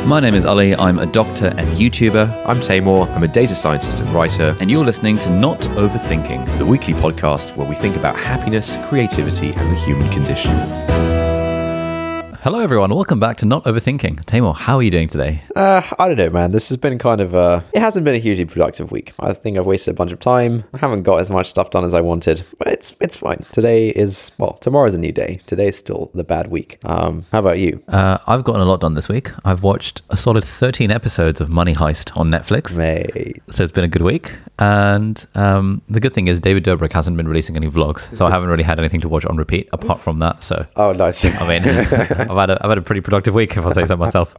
My name is Ali, I'm a doctor and YouTuber. I'm Taymor, I'm a data scientist and writer. And you're listening to Not Overthinking, the weekly podcast where we think about happiness, creativity, and the human condition. Hello everyone, welcome back to Not Overthinking. Taymor, how are you doing today? I don't know, man. This has been kind of it hasn't been a hugely productive week. I think I've wasted a bunch of time. I haven't got as much stuff done as I wanted, but it's fine. Tomorrow's a new day. Today's still the bad week. How about you? I've gotten a lot done this week. I've watched a solid 13 episodes of Money Heist on Netflix. Mate. So it's been a good week. And the good thing is David Dobrik hasn't been releasing any vlogs, so I haven't really had anything to watch on repeat apart from that. So oh, nice. I mean, I've had a pretty productive week, if I say so myself.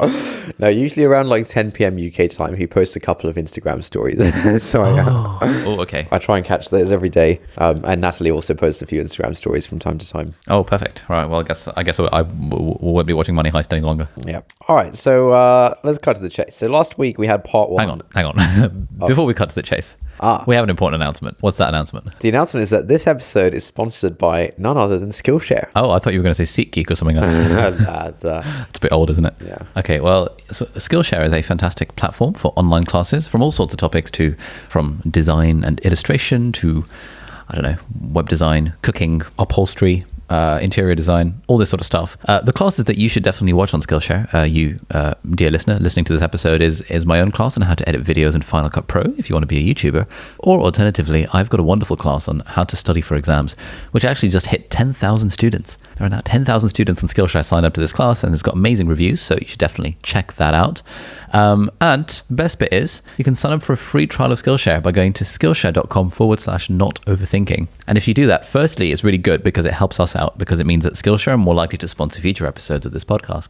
No, usually around like 10 p.m. UK time, he posts a couple of Instagram stories. So Okay. I try and catch those every day. And Natalie also posts a few Instagram stories from time to time. Oh, perfect. All right. Well, I guess I won't be watching Money Heist any longer. Yeah. All right. So let's cut to the chase. So last week we had part one. Hang on. Before we cut to the chase, we have an important announcement. What's that announcement? The announcement is that this episode is sponsored by none other than Skillshare. Oh, I thought you were going to say SeatGeek or something like that. It's a bit old, isn't it? Yeah. Okay, well, so Skillshare is a fantastic platform for online classes from all sorts of topics from design and illustration to, I don't know, web design, cooking, upholstery, interior design, all this sort of stuff. The classes that you should definitely watch on Skillshare, dear listener, listening to this episode, is my own class on how to edit videos in Final Cut Pro if you want to be a YouTuber. Or alternatively, I've got a wonderful class on how to study for exams, which actually just hit 10,000 students. There are now 10,000 students on Skillshare signed up to this class, and it's got amazing reviews, so you should definitely check that out. And the best bit is you can sign up for a free trial of Skillshare by going to skillshare.com/notoverthinking. And if you do that, firstly, it's really good because it helps us out, because it means that Skillshare are more likely to sponsor future episodes of this podcast.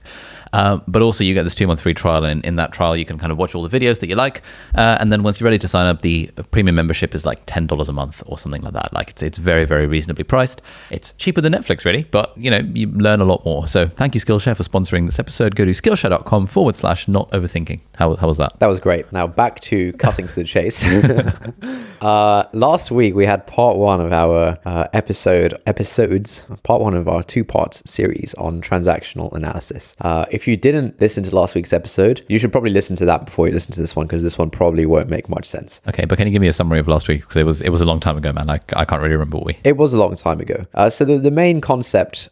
But also you get this 2-month free trial, and in that trial you can kind of watch all the videos that you like. And then once you're ready to sign up, the premium membership is like $10 a month or something like that. Like it's very, very reasonably priced. It's cheaper than Netflix really, but you learn a lot more. So thank you Skillshare for sponsoring this episode. Go to skillshare.com/notoverthinking. How was that? That was great. Now back to cutting to the chase. Last week we had part one of our part one of our 2-part series on transactional analysis. If you didn't listen to last week's episode, you should probably listen to that before you listen to this one, because this one probably won't make much sense. Okay, but can you give me a summary of last week? Because it was a long time ago, man. I can't really remember what we... It was a long time ago. So the main concept,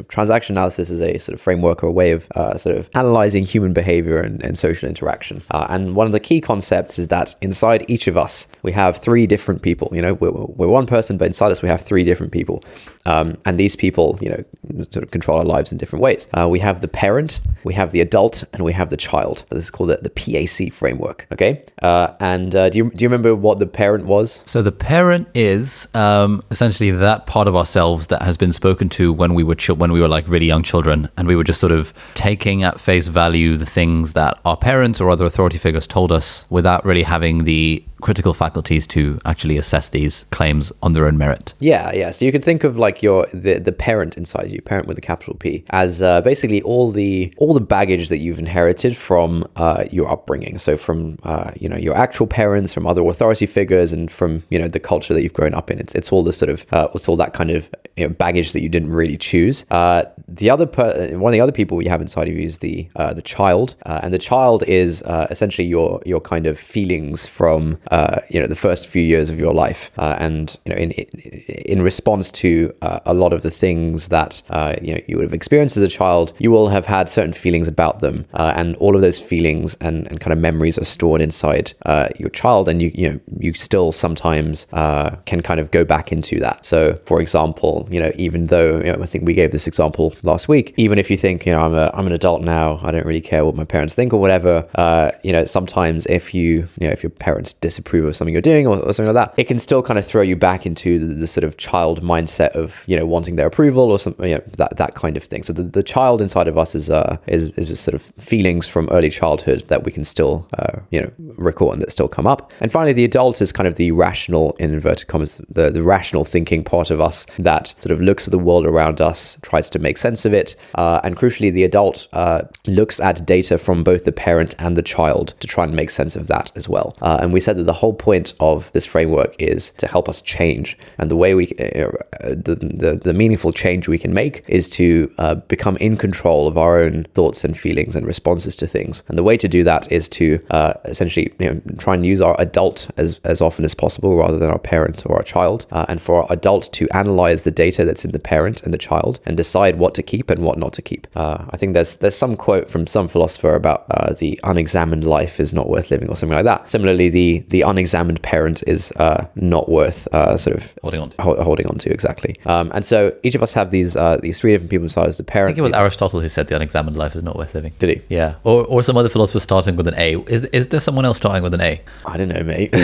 transaction analysis is a sort of framework or a way of sort of analyzing human behavior and social interaction. And one of the key concepts is that inside each of us, we have 3 different people. We're one person, but inside us we have 3 different people. And these people, sort of control our lives in different ways. We have the parent, we have the adult, and we have the child. This is called the PAC framework. Okay. Do you remember what the parent was? So the parent is essentially that part of ourselves that has been spoken to when we were like really young children, and we were just sort of taking at face value the things that our parents or other authority figures told us without really having the critical faculties to actually assess these claims on their own merit. Yeah. So you can think of like the parent inside you, parent with a capital P, as basically all the baggage that you've inherited from your upbringing. So from your actual parents, from other authority figures, and from the culture that you've grown up in. It's all the sort of it's all that kind of baggage that you didn't really choose. One of the other people you have inside of you is the child, and the child is essentially your kind of feelings from the first few years of your life, and in response to a lot of the things that you would have experienced as a child, you will have had certain feelings about them, and all of those feelings and kind of memories are stored inside your child, and you still sometimes can kind of go back into that. So, for example, even though I think we gave this example last week, even if you think I'm an adult now, I don't really care what my parents think or whatever, sometimes if your parents disapprove of something you're doing or something like that, it can still kind of throw you back into the sort of child mindset of wanting their approval or something, that kind of thing. So the child inside of us is sort of feelings from early childhood that we can still record and that still come up. And finally, the adult is kind of the rational, in inverted commas, the rational thinking part of us that sort of looks at the world around us, tries to make sense of it, and crucially, the adult looks at data from both the parent and the child to try and make sense of that as well. And we said that the whole point of this framework is to help us change. And the way the meaningful change we can make is to become in control of our own thoughts and feelings and responses to things. And the way to do that is to essentially try and use our adult as often as possible rather than our parent or our child, and for our adult to analyze the data that's in the parent and the child and decide what to keep and what not to keep. I think there's some quote from some philosopher about the unexamined life is not worth living or something like that. Similarly, the unexamined parent is not worth sort of holding on to, exactly. And so each of us have these three different people inside as the parent. I think it was Aristotle who said the unexamined life is not worth living. Did he? Yeah. Or some other philosopher starting with an A. Is there someone else starting with an A? I don't know, mate.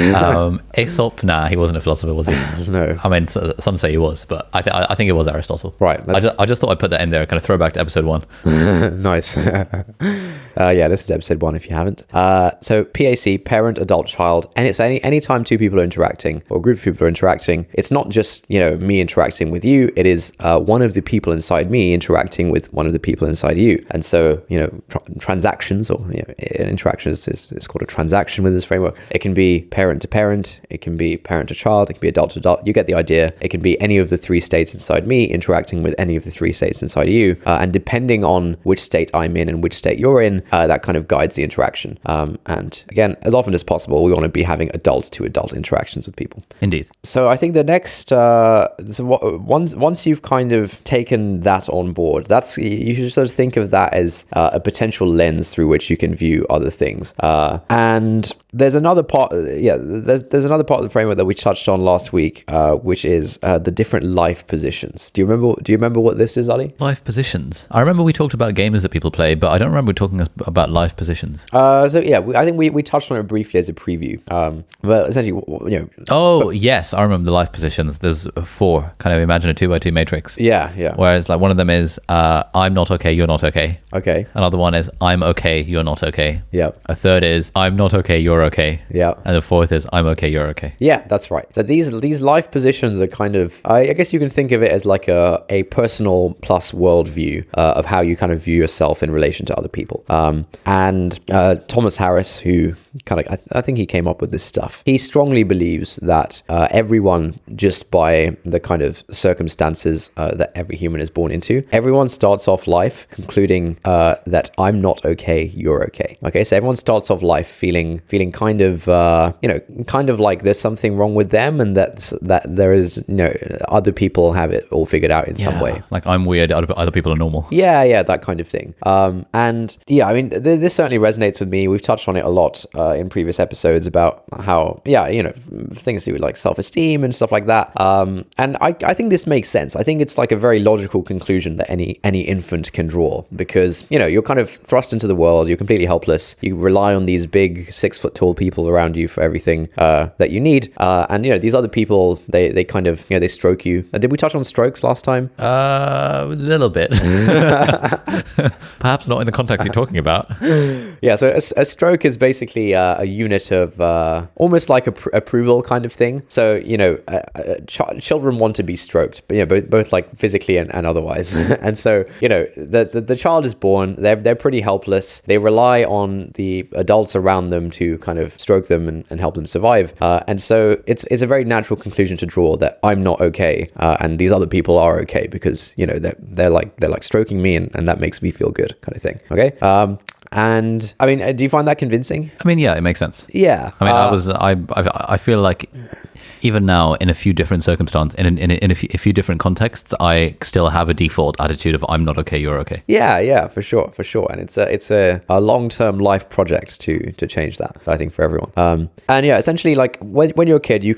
Aesop? Nah, he wasn't a philosopher, was he? No. I mean, some say he was, but I think it was Aristotle. Right. I just thought I'd put that in there, kind of throw back to episode 1. Nice. Yeah, listen to episode 1 if you haven't. So PAC, parent, adult, child, and it's any time two people are interacting or a group of people are interacting, it's not just me interacting with you. It is one of the people inside me interacting with one of the people inside you. And so transactions or interactions is called a transaction with this framework. It can be parent to parent. It can be parent to child. It can be adult to adult. You get the idea. It can be any of the three states inside me interacting with any of the three states inside you. And depending on which state I'm in and which state you're in, that kind of guides the interaction. And again, as often as possible, we want to be having adult to adult interactions with people. Indeed. So I think the next, once you've kind of taken that on board, you should sort of think of that as a potential lens through which you can view other things. And there's another part, there's another part of the framework that we touched on last week, which is the different life positions. Do you remember what this is, Ali? Life positions. I remember we talked about games that people play, but I don't remember talking about life positions. I think we touched on it briefly as a preview. But essentially, yes, I remember the life positions. There's 4. Kind of imagine a 2x2 matrix. Yeah. Whereas like one of them is I'm not okay, you're not okay. Okay. Another one is I'm okay, you're not okay. Yeah. A third is I'm not okay, you're okay. Yeah. And the fourth is I'm okay, you're okay. Yeah, that's right. So these life positions are kind of, I guess you can think of it as like a personal plus worldview of how you kind of view yourself in relation to other people. And Thomas Harris, who I think he came up with this stuff. He strongly believes that everyone, just by the kind of circumstances that every human is born into, everyone starts off life concluding that I'm not okay, you're okay. Okay, so everyone starts off life feeling kind of kind of like there's something wrong with them, and that there is other people have it all figured out in some way. Like I'm weird, other people are normal. Yeah, that kind of thing. And yeah, I mean, this certainly resonates with me. We've touched on it a lot in previous episodes about how, things to do with like self-esteem and stuff like that. And I think this makes sense. I think it's like a very logical conclusion that any infant can draw, because, you're kind of thrust into the world. You're completely helpless. You rely on these big 6 foot tall people around you for everything that you need. And, these other people, they kind of, they stroke you. Did we touch on strokes last time? A little bit. Perhaps not in the context you're talking about. Yeah, so a stroke is basically a unit of almost like approval kind of thing. So, children want to be stroked, but both like physically and otherwise. And so, the child is born, they're pretty helpless. They rely on the adults around them to kind of stroke them and help them survive. And so it's a very natural conclusion to draw that I'm not okay, and these other people are okay because, they're like stroking me and that makes me feel good, kind of thing. Okay. And I mean, do you find that convincing? I mean, yeah, it makes sense. Yeah. I mean, I feel like even now in a few different circumstances, in a few different contexts, I still have a default attitude of I'm not okay, you're okay. Yeah, for sure. And it's a long-term life project to change that, I think, for everyone. And yeah, essentially, like when you're a kid, you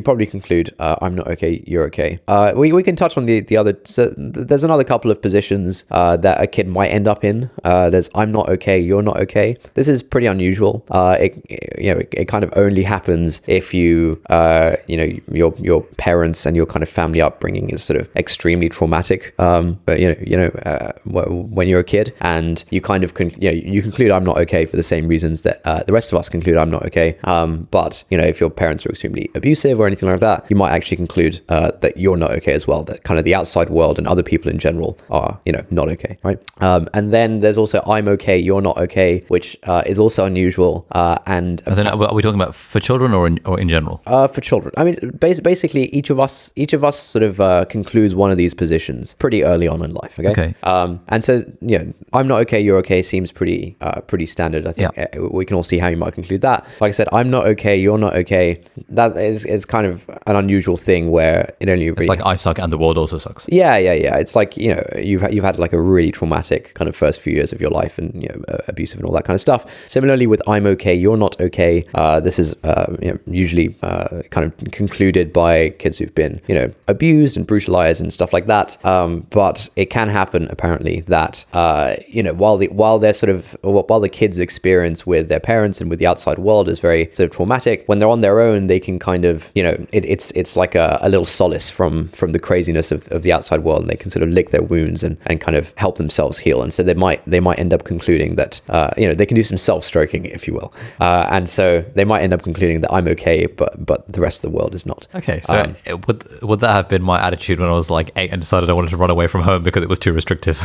probably conclude I'm not okay, you're okay. We can touch on the other. So there's another couple of positions that a kid might end up in. There's I'm not okay, you're not okay. This is pretty unusual. It kind of only happens if you your parents and your kind of family upbringing is sort of extremely traumatic, but when you're a kid, and you kind of you conclude I'm not okay for the same reasons that the rest of us conclude I'm not okay. But if your parents are extremely abusive or anything like that, you might actually conclude that you're not okay as well, that kind of the outside world and other people in general are not okay, right? And then there's also I'm okay, you're not okay, which is also unusual. And are we talking about for children or in general? For children, I mean, basically each of us sort of concludes one of these positions pretty early on in life. Okay. And so I'm not okay, you're okay seems pretty standard. I think we can all see how you might conclude that. Like I said, I'm not okay, you're not okay. That is kind of an unusual thing where it only really... It's like I suck and the world also sucks. Yeah. It's like you've had like a really traumatic kind of first few years of your life, and abusive and all that kind of stuff. Similarly with I'm okay, you're not okay. This is usually kind of concluded by kids who've been abused and brutalized and stuff like that. But it can happen apparently that while the kids' experience with their parents and with the outside world is very sort of traumatic, when they're on their own, they can kind of it's like a little solace from the craziness of the outside world, and they can sort of lick their wounds and kind of help themselves heal. And so they might end up concluding that they can do some self-stroking, if you will, and so they might end up concluding that I'm okay, but the rest of the world is not. Okay, so would that have been my attitude when I was like 8 and decided I wanted to run away from home because it was too restrictive?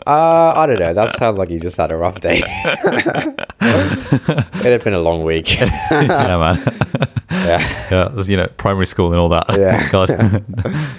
I don't know. That sounds like you just had a rough day. It'd have been a long week. Yeah, man. Yeah, primary school and all that. Yeah. God,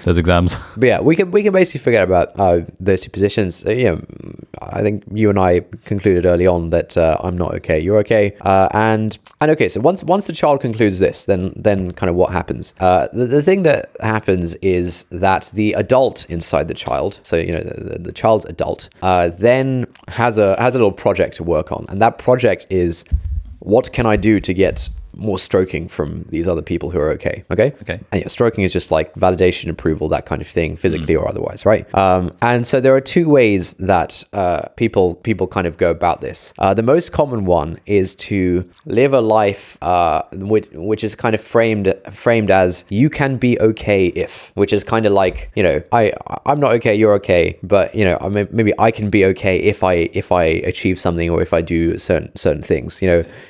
those exams. But yeah, we can basically forget about those two positions. I think you and I concluded early on that I'm not okay, you're okay, and okay. So once the child concludes this, then kind of what happens? The thing that happens is that the adult inside the child, so the child's adult, then has a little project to work on, and that project is, what can I do to get more stroking from these other people who are okay. And stroking is just like validation, approval, that kind of thing, physically or otherwise, right? And so there are two ways that people kind of go about this. The most common one is to live a life which is kind of framed as you can be okay if, which is kind of like I'm not okay, you're okay, but maybe I can be okay if I achieve something or if I do certain things,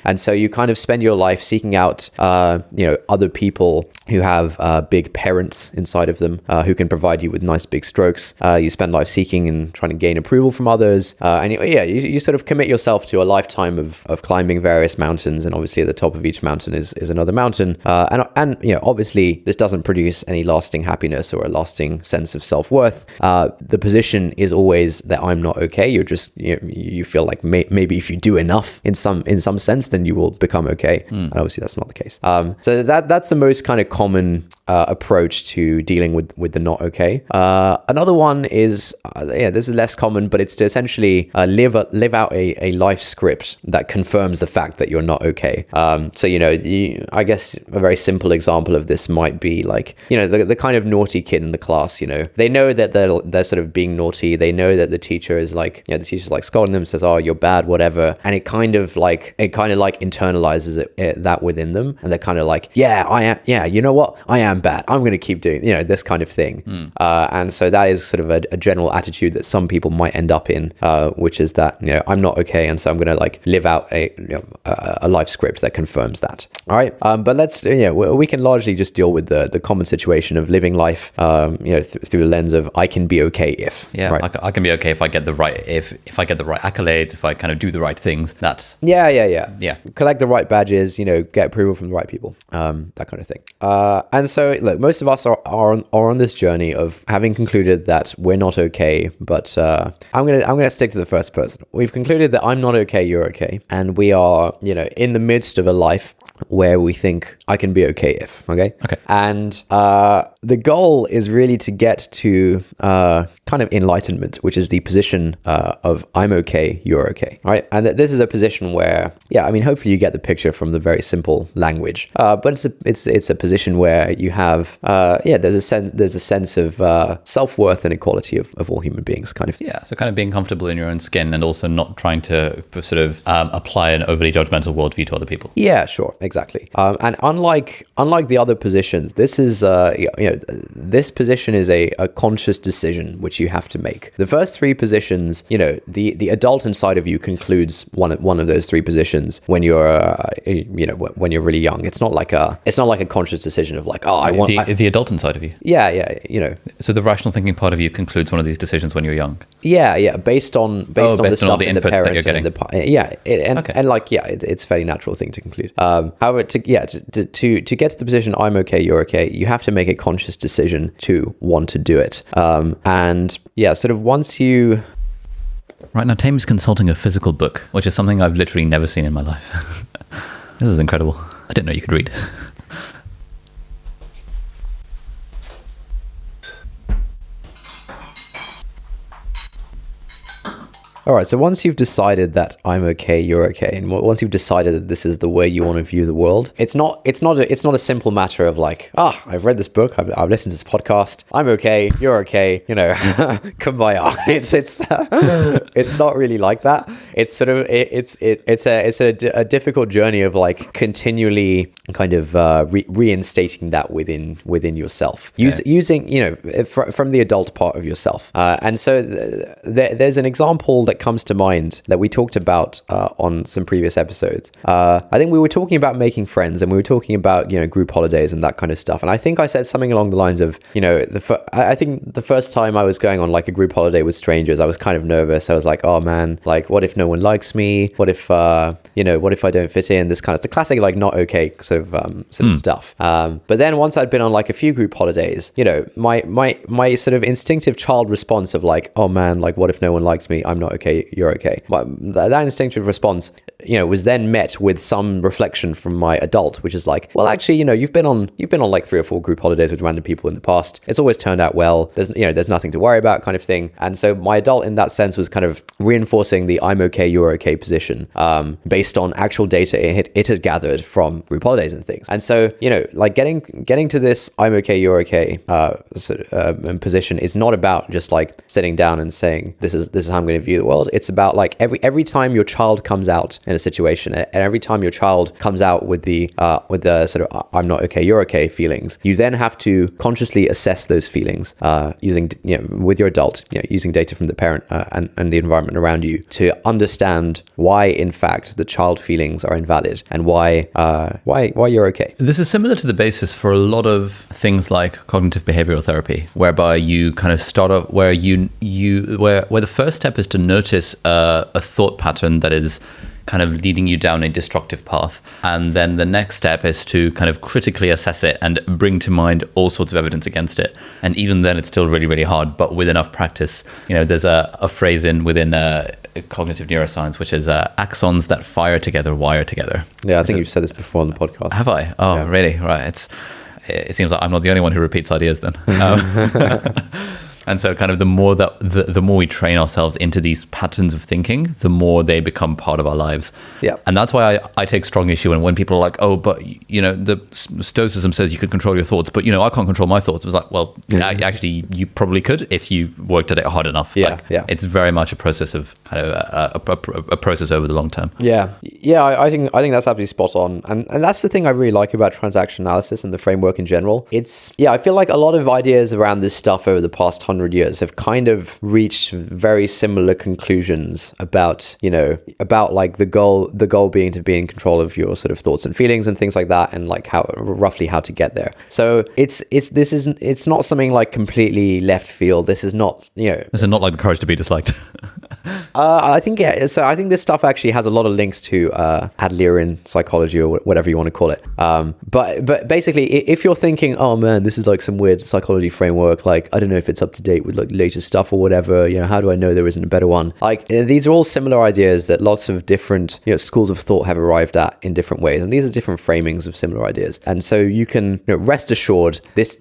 and so you kind of spend your life seeking out other people who have big parents inside of them who can provide you with nice big strokes. You spend life seeking and trying to gain approval from others, and you sort of commit yourself to a lifetime of climbing various mountains, and obviously at the top of each mountain is another mountain, and obviously this doesn't produce any lasting happiness or a lasting sense of self-worth. The position is always that I'm not okay. You're just you feel like maybe if you do enough in some sense, then you will become okay. And obviously that's not the case. So that's the most kind of common approach to dealing with the not okay. Another one is this is less common, but it's to essentially live out a life script that confirms the fact that you're not okay. So I guess a very simple example of this might be like the kind of naughty kid in the class. They know that they're sort of being naughty. They know that the teacher is like the teacher's like scolding them, says, "Oh, you're bad," whatever, and it kind of like internalizes it that within them, and they're kind of like, yeah, I am, yeah, you know what, I am bad, I'm going to keep doing this kind of thing. And so that is sort of a general attitude that some people might end up in, which is that I'm not okay, and so I'm going to like live out a life script that confirms that. All right, but let's we can largely just deal with the common situation of living life through the lens of I can be okay if. Right? I can be okay if I get the right if I get the right accolades, if I kind of do the right things. That's yeah. Collect the right badges, get approval from the right people, that kind of thing. And so look, most of us are on this journey of having concluded that we're not okay, but I'm gonna stick to the first person. We've concluded that I'm not okay, you're okay, and we are in the midst of a life where we think I can be okay if. Okay. And the goal is really to get to kind of enlightenment, which is the position of I'm okay, you're okay, right? And this is a position where, hopefully you get the picture from the very simple language, but it's a position where you have there's a sense of self-worth and equality of all human beings, kind of. So kind of being comfortable in your own skin and also not trying to sort of apply an overly judgmental worldview to other people. Yeah, sure, exactly. And unlike the other positions, this is this position is a conscious decision which you have to make. The first three positions, the adult inside of you concludes one of those three positions when you're when you're really young. It's not like a conscious decision of like, the adult inside of you. Yeah. So the rational thinking part of you concludes one of these decisions when you're young. Yeah. Based on the stuff all the in the inputs that you're parent getting. it's a fairly natural thing to conclude. However, to get to the position I'm okay, you're okay, you have to make a conscious decision to want to do it. Sort of once you. Right now, Tame is consulting a physical book, which is something I've literally never seen in my life. This is incredible. I didn't know you could read. All right, so once you've decided that I'm okay, you're okay, and once you've decided that this is the way you want to view the world, it's not a simple matter of like, I've read this book, I've listened to this podcast, I'm okay, you're okay, kumbaya. It's not really like that. It's sort of it's a difficult journey of like continually kind of reinstating that within yourself, using from the adult part of yourself, and so there's an example that comes to mind that we talked about on some previous episodes. I think we were talking about making friends, and we were talking about group holidays and that kind of stuff. And I think I said something along the lines of I think the first time I was going on like a group holiday with strangers, I was kind of nervous. I was like, oh man, like what if no one likes me? What if what if I don't fit in? This kind of the classic like not okay sort of stuff. But then once I'd been on like a few group holidays, my sort of instinctive child response of like, oh man, like what if no one likes me? I'm not okay, you're okay. But that instinctive response, was then met with some reflection from my adult, which is like, well, actually, you've been on like 3 or 4 group holidays with random people in the past. It's always turned out well. There's nothing to worry about kind of thing. And so my adult in that sense was kind of reinforcing the I'm okay, you're okay position, based on actual data it had gathered from group holidays and things. And so, like getting to this I'm okay, you're okay position is not about just like sitting down and saying this is how I'm going to view the world. It's about like every time your child comes out in a situation, and every time your child comes out with the sort of I'm not okay, you're okay feelings, you then have to consciously assess those feelings using with your adult, using data from the parent and the environment around you to understand why in fact the child feelings are invalid and why you're okay. This is similar to the basis for a lot of things like cognitive behavioral therapy, whereby you kind of start off where where the first step is to notice a thought pattern that is kind of leading you down a destructive path. And then the next step is to kind of critically assess it and bring to mind all sorts of evidence against it. And even then it's still really, really hard, but with enough practice, there's a phrase within cognitive neuroscience, which is axons that fire together, wire together. Yeah, I think you've said this before on the podcast. Have I? Oh, yeah. Really? Right. It seems like I'm not the only one who repeats ideas then. And so kind of the more we train ourselves into these patterns of thinking, the more they become part of our lives. Yeah. And that's why I take strong issue when people are like, oh, but, the Stoicism says you could control your thoughts, but, I can't control my thoughts. It was like, well, actually, you probably could if you worked at it hard enough. Yeah. It's very much a process of kind of a process over the long term. Yeah. I think that's absolutely spot on. And that's the thing I really like about transaction analysis and the framework in general. I feel like a lot of ideas around this stuff over the past 100 years have kind of reached very similar conclusions about like the goal being to be in control of your sort of thoughts and feelings and things like that, and like how to get there. So it's not something like completely left field. This is not This is not like the courage to be disliked. I think so I think this stuff actually has a lot of links to Adlerian psychology or whatever you want to call it. But basically, if you're thinking, oh man, this is like some weird psychology framework, like I don't know if it's up to date with like latest stuff or whatever, how do I know there isn't a better one? Like these are all similar ideas that lots of different schools of thought have arrived at in different ways, and these are different framings of similar ideas. And so you can rest assured this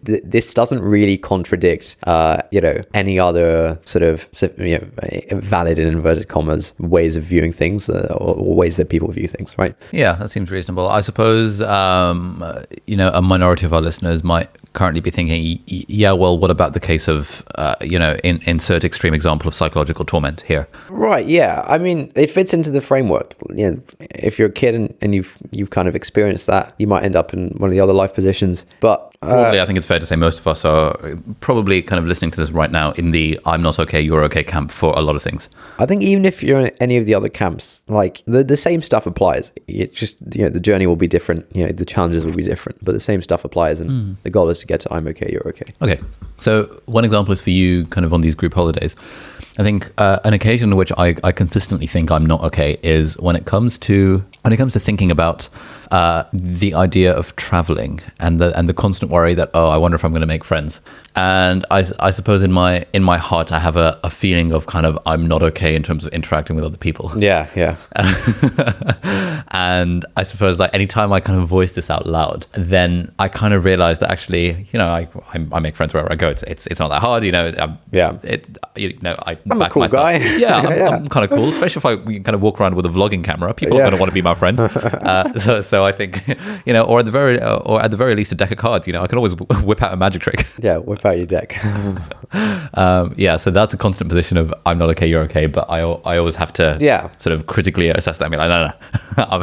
doesn't really contradict any other sort of valid valid in inverted commas ways of viewing things or ways that people view things, right? Yeah, that seems reasonable. I suppose, a minority of our listeners might currently be thinking, yeah, well, what about the case of, insert extreme example of psychological torment here? Right, yeah. I mean, it fits into the framework. You know, if you're a kid and you've kind of experienced that, you might end up in one of the other life positions. But probably, I think it's fair to say most of us are probably kind of listening to this right now in the I'm not okay, you're okay camp for a lot of things. I think even if you're in any of the other camps, like the same stuff applies. It's just, the journey will be different. The challenges will be different, but the same stuff applies. And the goal is to get to I'm okay, you're okay. Okay. So one example is for you kind of on these group holidays. I think an occasion in which I consistently think I'm not okay is when it comes to thinking about the idea of traveling and the constant worry that, I wonder if I'm going to make friends. And I suppose in my heart I have a feeling of kind of I'm not okay in terms of interacting with other people. Yeah. And I suppose like anytime I kind of voice this out loud, then I kind of realize that actually, I make friends wherever I go. It's not that hard, I'm a cool guy. Yeah, I'm kind of cool, especially if I kind of walk around with a vlogging camera. People are going to want to be my friend. So I think, or at the very least a deck of cards. I can always whip out a magic trick. Yeah, whip out your deck. So that's a constant position of I'm not okay, you're okay, but I always have to sort of critically assess that. I mean, like, no,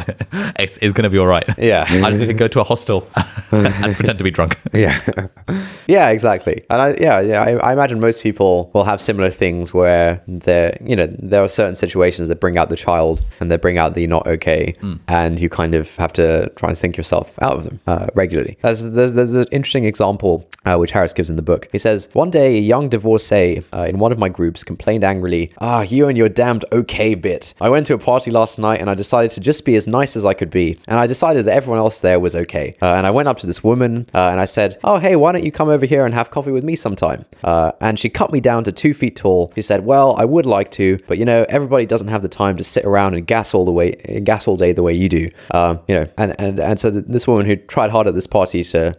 it's going to be all right. Yeah, I just need to go to a hostel and pretend to be drunk. Yeah, exactly. And I imagine most people will have similar things where there are certain situations that bring out the child and that bring out the not okay, and you kind of have to try and think yourself out of them regularly. There's an interesting example which Harris gives in the book. He says, one day a young divorcee in one of my groups complained angrily, you and your damned okay bit. I went to a party last night and I decided to just be as nice as I could be. And I decided that everyone else there was okay. And I went up to this woman and I said, hey, why don't you come over here and have coffee with me sometime? And she cut me down to 2 feet tall. She said, well, I would like to, but everybody doesn't have the time to sit around and gas all day the way you do. And so this woman who tried hard at this party to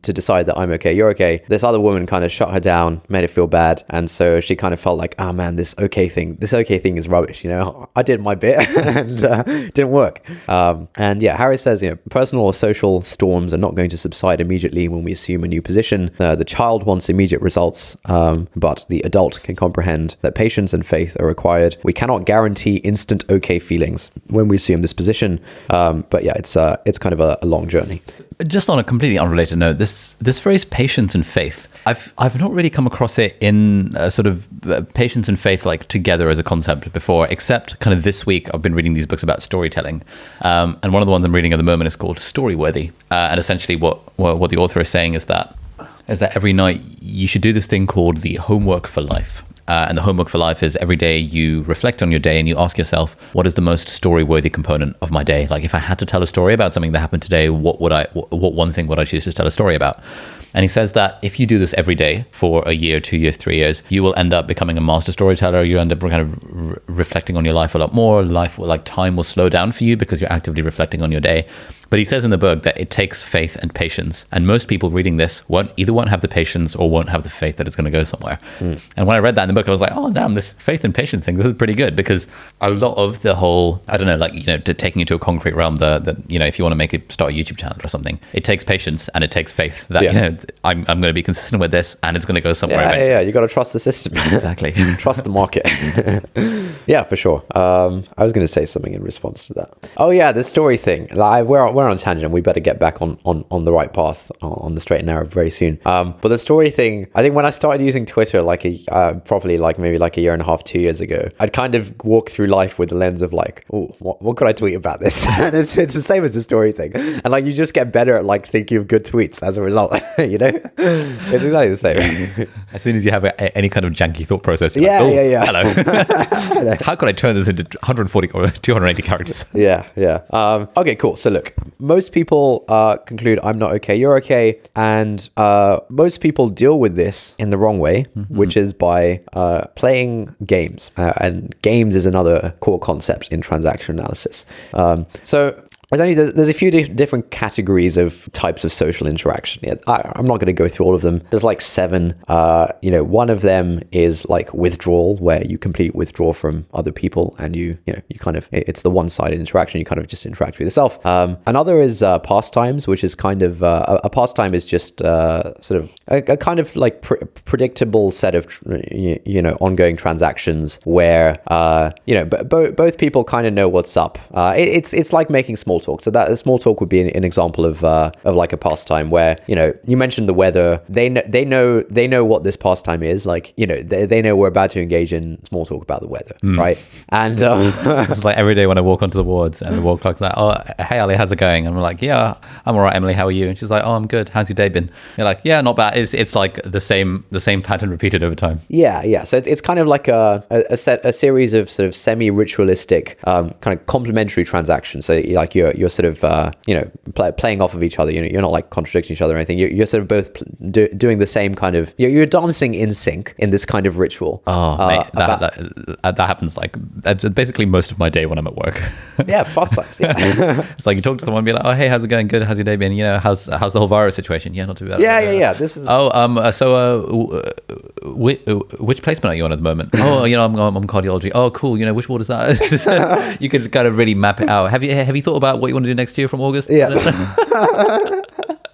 decide that I'm okay, you're okay, this other woman kind of shut her down, made her feel bad. And so she kind of felt like, oh man, this okay thing is rubbish. I did my bit and it didn't work. Harris says, personal or social storms are not going to subside immediately when we assume a new position. The child wants immediate results, but the adult can comprehend that patience and faith are required. We cannot guarantee instant okay feelings when we assume this position. It's kind of a long journey. Just on a completely unrelated note, this phrase patience and faith, I've not really come across it in sort of patience and faith like together as a concept before, except kind of this week I've been reading these books about storytelling, and one of the ones I'm reading at the moment is called Storyworthy, and essentially what the author is saying is that every night you should do this thing called the homework for life. And the homework for life is every day you reflect on your day and you ask yourself, what is the most story-worthy component of my day? Like if I had to tell a story about something that happened today, what one thing would I choose to tell a story about? And he says that if you do this every day for a year, 2 years, 3 years, you will end up becoming a master storyteller. You end up kind of reflecting on your life a lot more. Time will slow down for you because you're actively reflecting on your day. But he says in the book that it takes faith and patience. And most people reading this won't have the patience or won't have the faith that it's going to go somewhere. And when I read that in the book, I was like, oh, damn, this faith and patience thing, this is pretty good. Because a lot of the whole, I don't know, taking you to a concrete realm, if you want to start a YouTube channel or something, it takes patience and it takes faith that, I'm going to be consistent with this and it's going to go somewhere eventually. Yeah, you got to trust the system. Exactly. Trust the market. Yeah, for sure. I was going to say something in response to that. Oh yeah, the story thing. We're on a tangent. We better get back on the right path, on the straight and narrow very soon. But the story thing, I think when I started using Twitter, probably maybe a year and a half, 2 years ago, I'd kind of walk through life with the lens of what could I tweet about this? And it's the same as the story thing. And you just get better at thinking of good tweets as a result. It's exactly the same. As soon as you have any kind of janky thought process, you're yeah. Hello. How could I turn this into 140 or 280 characters? Yeah. Okay, cool. So look, most people conclude I'm not okay, you're okay. And most people deal with this in the wrong way, which is by playing games. And games is another core concept in transaction analysis. So there's a few different categories of types of social interaction. Yeah, I'm not going to go through all of them. There's like 7. One of them is like withdrawal, where you completely withdraw from other people, and you kind of, it's the one-sided interaction. You kind of just interact with yourself. Another is pastimes, which is kind of a pastime is just sort of a kind of like predictable set of ongoing transactions where both people kind of know what's up. It's like making small talk. So that small talk would be an example of like a pastime where you mentioned the weather. They know what this pastime is. Like they know we're about to engage in small talk about the weather, right? And it's like every day when I walk onto the wards and the ward clerk's like, "Oh, hey Ali, how's it going?" And I'm like, "Yeah, I'm all right, Emily. How are you?" And she's like, "Oh, I'm good. How's your day been?" You're like, "Yeah, not bad." It's like the same pattern repeated over time. Yeah. So it's kind of like a series of sort of semi-ritualistic kind of complementary transactions. So you're sort of playing off of each other. You're not like contradicting each other or anything. You're sort of both doing the same kind of. You're dancing in sync in this kind of ritual. Oh, mate, that happens like that's basically most of my day when I'm at work. Yeah, pastimes. Yeah. It's like you talk to someone, and be like, "Oh, hey, how's it going? Good. How's your day been? How's the whole virus situation? Yeah, not too bad." Yeah. This is. Which placement are you on at the moment? Oh, I'm cardiology. Oh, cool. Which ward is that? You could kind of really map it out. Have you thought about what you want to do next year from August? Yeah.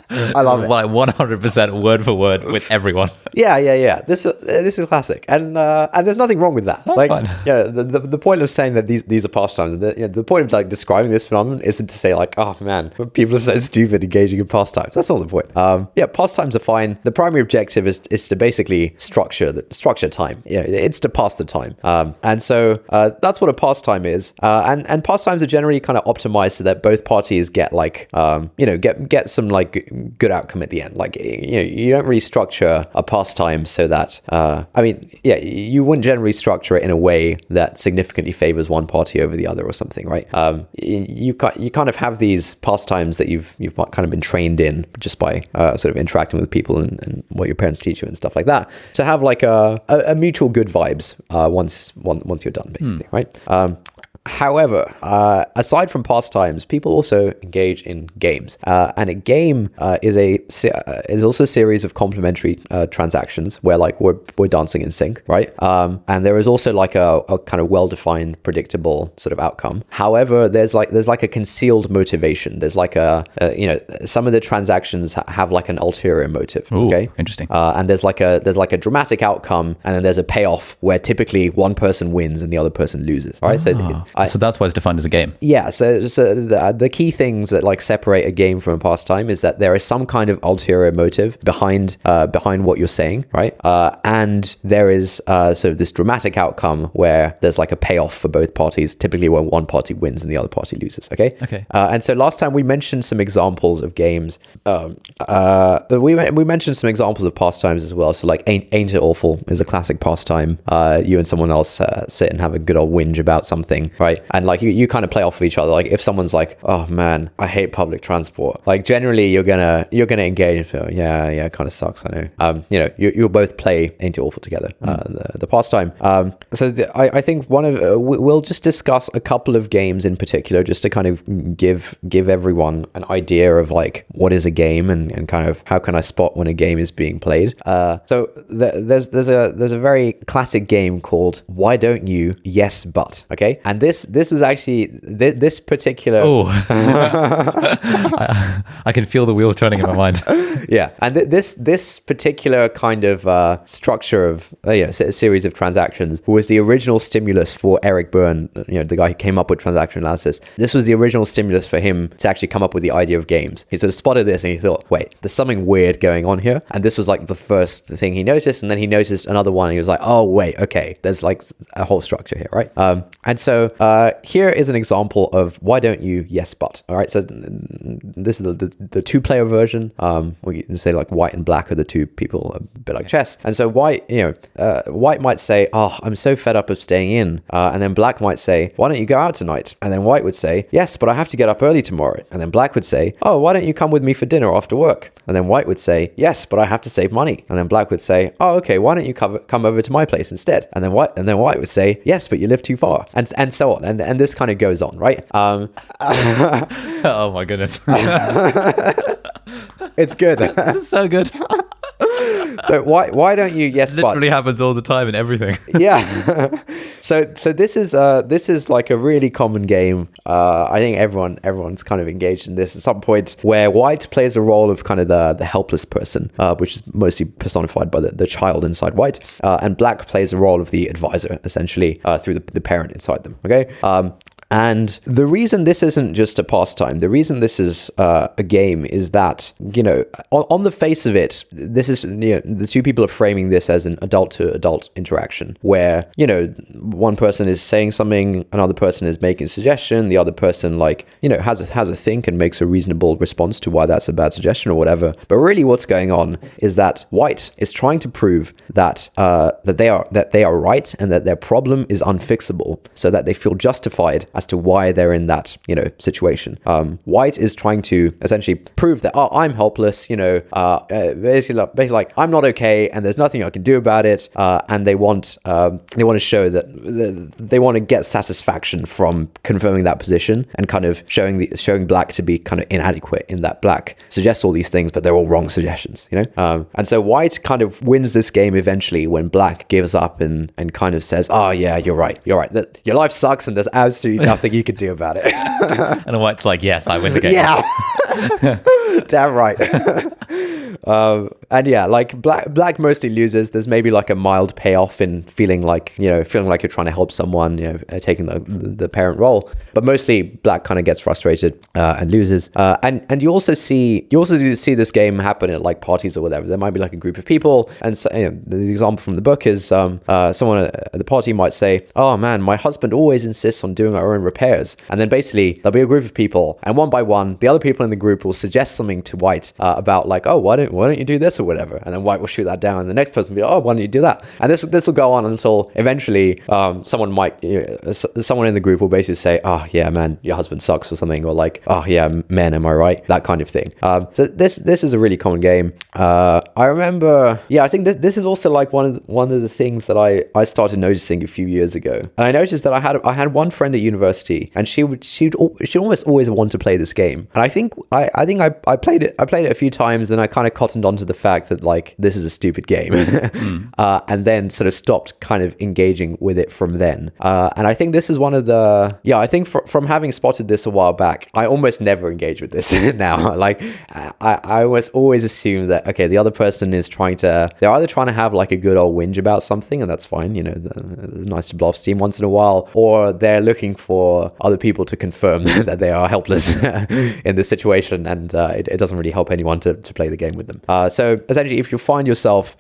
I love it. Like 100% word for word with everyone. Yeah. This is classic, and there's nothing wrong with that. That's like, fine. The point of saying that these are pastimes, the point of like describing this phenomenon isn't to say like, oh man, people are so stupid engaging in pastimes. That's not the point. Pastimes are fine. The primary objective is to basically structure time. It's to pass the time. And so that's what a pastime is. And pastimes are generally kind of optimized so that both parties get like get some like good outcome at the end. Like you don't really structure a pastime so that you wouldn't generally structure it in a way that significantly favors one party over the other or something, right? You kind of have these pastimes that you've kind of been trained in just by sort of interacting with people and what your parents teach you and stuff like that, to have like a mutual good vibes once you're done, basically, right? However, aside from pastimes, people also engage in games, and a game is also a series of complementary transactions where like we're dancing in sync, right? And there is also like a kind of well-defined, predictable sort of outcome. However, there's like a concealed motivation. There's like some of the transactions have like an ulterior motive. Ooh, okay, interesting. And there's like a dramatic outcome, and then there's a payoff where typically one person wins and the other person loses. All right, so that's why it's defined as a game. Yeah, so the key things that like separate a game from a pastime is that there is some kind of ulterior motive behind what you're saying, right? And there is sort of this dramatic outcome where there's like a payoff for both parties, typically when one party wins and the other party loses. Okay. And so last time we mentioned some examples of games. We mentioned some examples of pastimes as well. So like Ain't It Awful is a classic pastime. You and someone else sit and have a good old whinge about something, right? And like you kind of play off of each other. Like if someone's like, "Oh man, I hate public transport," like generally you're gonna engage and feel, yeah, it kind of sucks. I know. You'll both play Ain't It Awful together. The pastime. I think we'll just discuss a couple of games in particular, just to kind of give everyone an idea of like what is a game and kind of how can I spot when a game is being played. So there's a very classic game called Why Don't You Yes But. Okay, and this was actually this particular. Oh, I can feel the wheels turning in my mind. Yeah, and this particular kind of structure of a series of transactions was the original stimulus for Eric Berne, the guy who came up with transaction analysis. This was the original stimulus for him to actually come up with the idea of games. He sort of spotted this and he thought, wait, there's something weird going on here. And this was like the first thing he noticed, and then he noticed another one and he was like, oh wait, okay, there's like a whole structure here, right? And so here is an example of Why Don't You Yes But. All right, so this is the two-player version. We can say like white and black are the two people, a bit like chess. And so white might say, oh, I'm so fed up of staying in. And then black might say, why don't you go out tonight? And then white would say, yes, but I have to get up early tomorrow. And then black would say, oh, why don't you come with me for dinner after work? And then white would say, yes, but I have to save money. And then black would say, oh, okay, why don't you come over to my place instead? And then white would say, yes, but you live too far. And so on, and this kind of goes on, right? Oh my goodness. It's good. This is so good. So why don't you yes It literally happens all the time in everything. Yeah. So this is like a really common game. I think everyone's kind of engaged in this at some point, where white plays a role of kind of the helpless person, which is mostly personified by the child inside white, and black plays a role of the advisor, essentially, through the parent inside them. Okay. And the reason this isn't just a pastime, the reason this is a game is that, on the face of it, this is, the two people are framing this as an adult to adult interaction where, one person is saying something, another person is making a suggestion, the other person has a think and makes a reasonable response to why that's a bad suggestion or whatever. But really what's going on is that white is trying to prove that they are right and that their problem is unfixable, so that they feel justified as to why they're in that, situation. White is trying to essentially prove that, I'm helpless, basically like, I'm not okay and there's nothing I can do about it. And they want to show that they want to get satisfaction from confirming that position and kind of showing black to be kind of inadequate, in that black suggests all these things, but they're all wrong suggestions, and so white kind of wins this game eventually when black gives up and kind of says, oh yeah, you're right, that your life sucks and there's absolutely nothing you could do about it. And white's like, yes, I win the game. Yeah. Damn right. And yeah, like black mostly loses. There's maybe like a mild payoff in feeling like you're trying to help someone, taking the parent role, but mostly black kind of gets frustrated and loses. And you also see this game happen at like parties or whatever. There might be like a group of people, and so, the example from the book is someone at the party might say, oh man, my husband always insists on doing our own repairs. And then basically there'll be a group of people, and one by one the other people in the group will suggest something to white about like, oh, why don't you do this or whatever, and then white will shoot that down, and the next person will be, oh, why don't you do that? And this will go on until eventually someone in the group will basically say, oh yeah man, your husband sucks or something, or like, oh yeah man, am I right, that kind of thing. So this is a really common game. I remember, I think this is also like one of the things that I started noticing a few years ago, and I noticed that I had one friend at university, and she'd almost always want to play this game, and I think I played it a few times, and I kind of cottoned onto the fact that like, this is a stupid game. And then sort of stopped kind of engaging with it from then. And I think this is one of the, I think from having spotted this a while back, I almost never engage with this now. Like I always assume that, okay, the other person is they're either trying to have like a good old whinge about something, and that's fine, it's nice to blow off steam once in a while, or they're looking for other people to confirm that they are helpless in this situation, and it doesn't really help anyone to play the game with them. So essentially, if you find yourself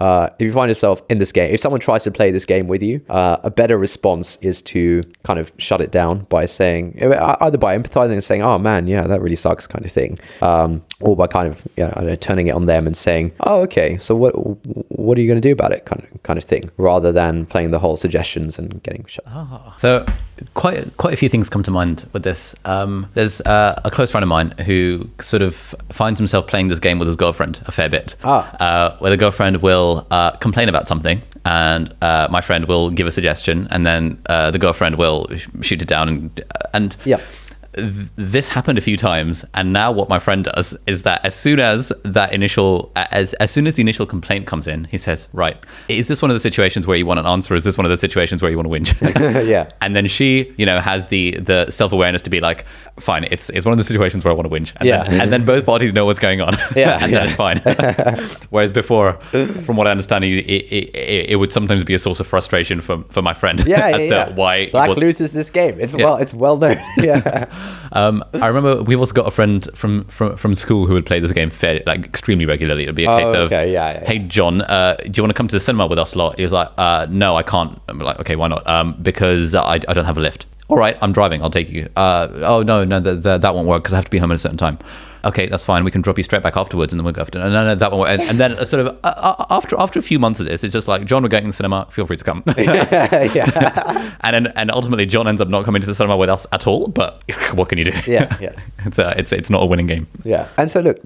in this game, if someone tries to play this game with you, a better response is to kind of shut it down by saying, either by empathizing and saying, oh man, yeah, that really sucks, kind of thing, or by kind of turning it on them and saying, oh okay, so what are you going to do about it, kind of thing, rather than playing the whole suggestions and getting shut. So quite a few things come to mind with this. There's a close friend of mine who sort of finds himself playing this game with his girlfriend a fair bit, where the girlfriend will complain about something, and my friend will give a suggestion, and then the girlfriend will shoot it down, and yeah. This happened a few times, and now what my friend does is that as soon as the initial complaint comes in, he says, right, is this one of the situations where you want an answer, or is this one of the situations where you want to whinge? Yeah. And then she has the self-awareness to be like, fine, it's one of the situations where I want to whinge, and then both parties know what's going on. Then it's fine. Whereas before, from what I understand, it would sometimes be a source of frustration for my friend as to why black loses this game. It's well known. Yeah. I remember we also got a friend from school who would play this game extremely regularly. It'd be a case of, hey John, do you want to come to the cinema with us a lot? He was like, no, I can't. I'm like, okay, why not? Because I don't have a lift. All right, I'm driving, I'll take you. Oh no, that won't work because I have to be home at a certain time. okay, that's fine. We can drop you straight back afterwards, and then we'll go after. No, that one. And then sort of after a few months of this, it's just like, John, we're going to the cinema. Feel free to come. Yeah. and ultimately, John ends up not coming to the cinema with us at all. But what can you do? Yeah. It's not a winning game. Yeah. And so look,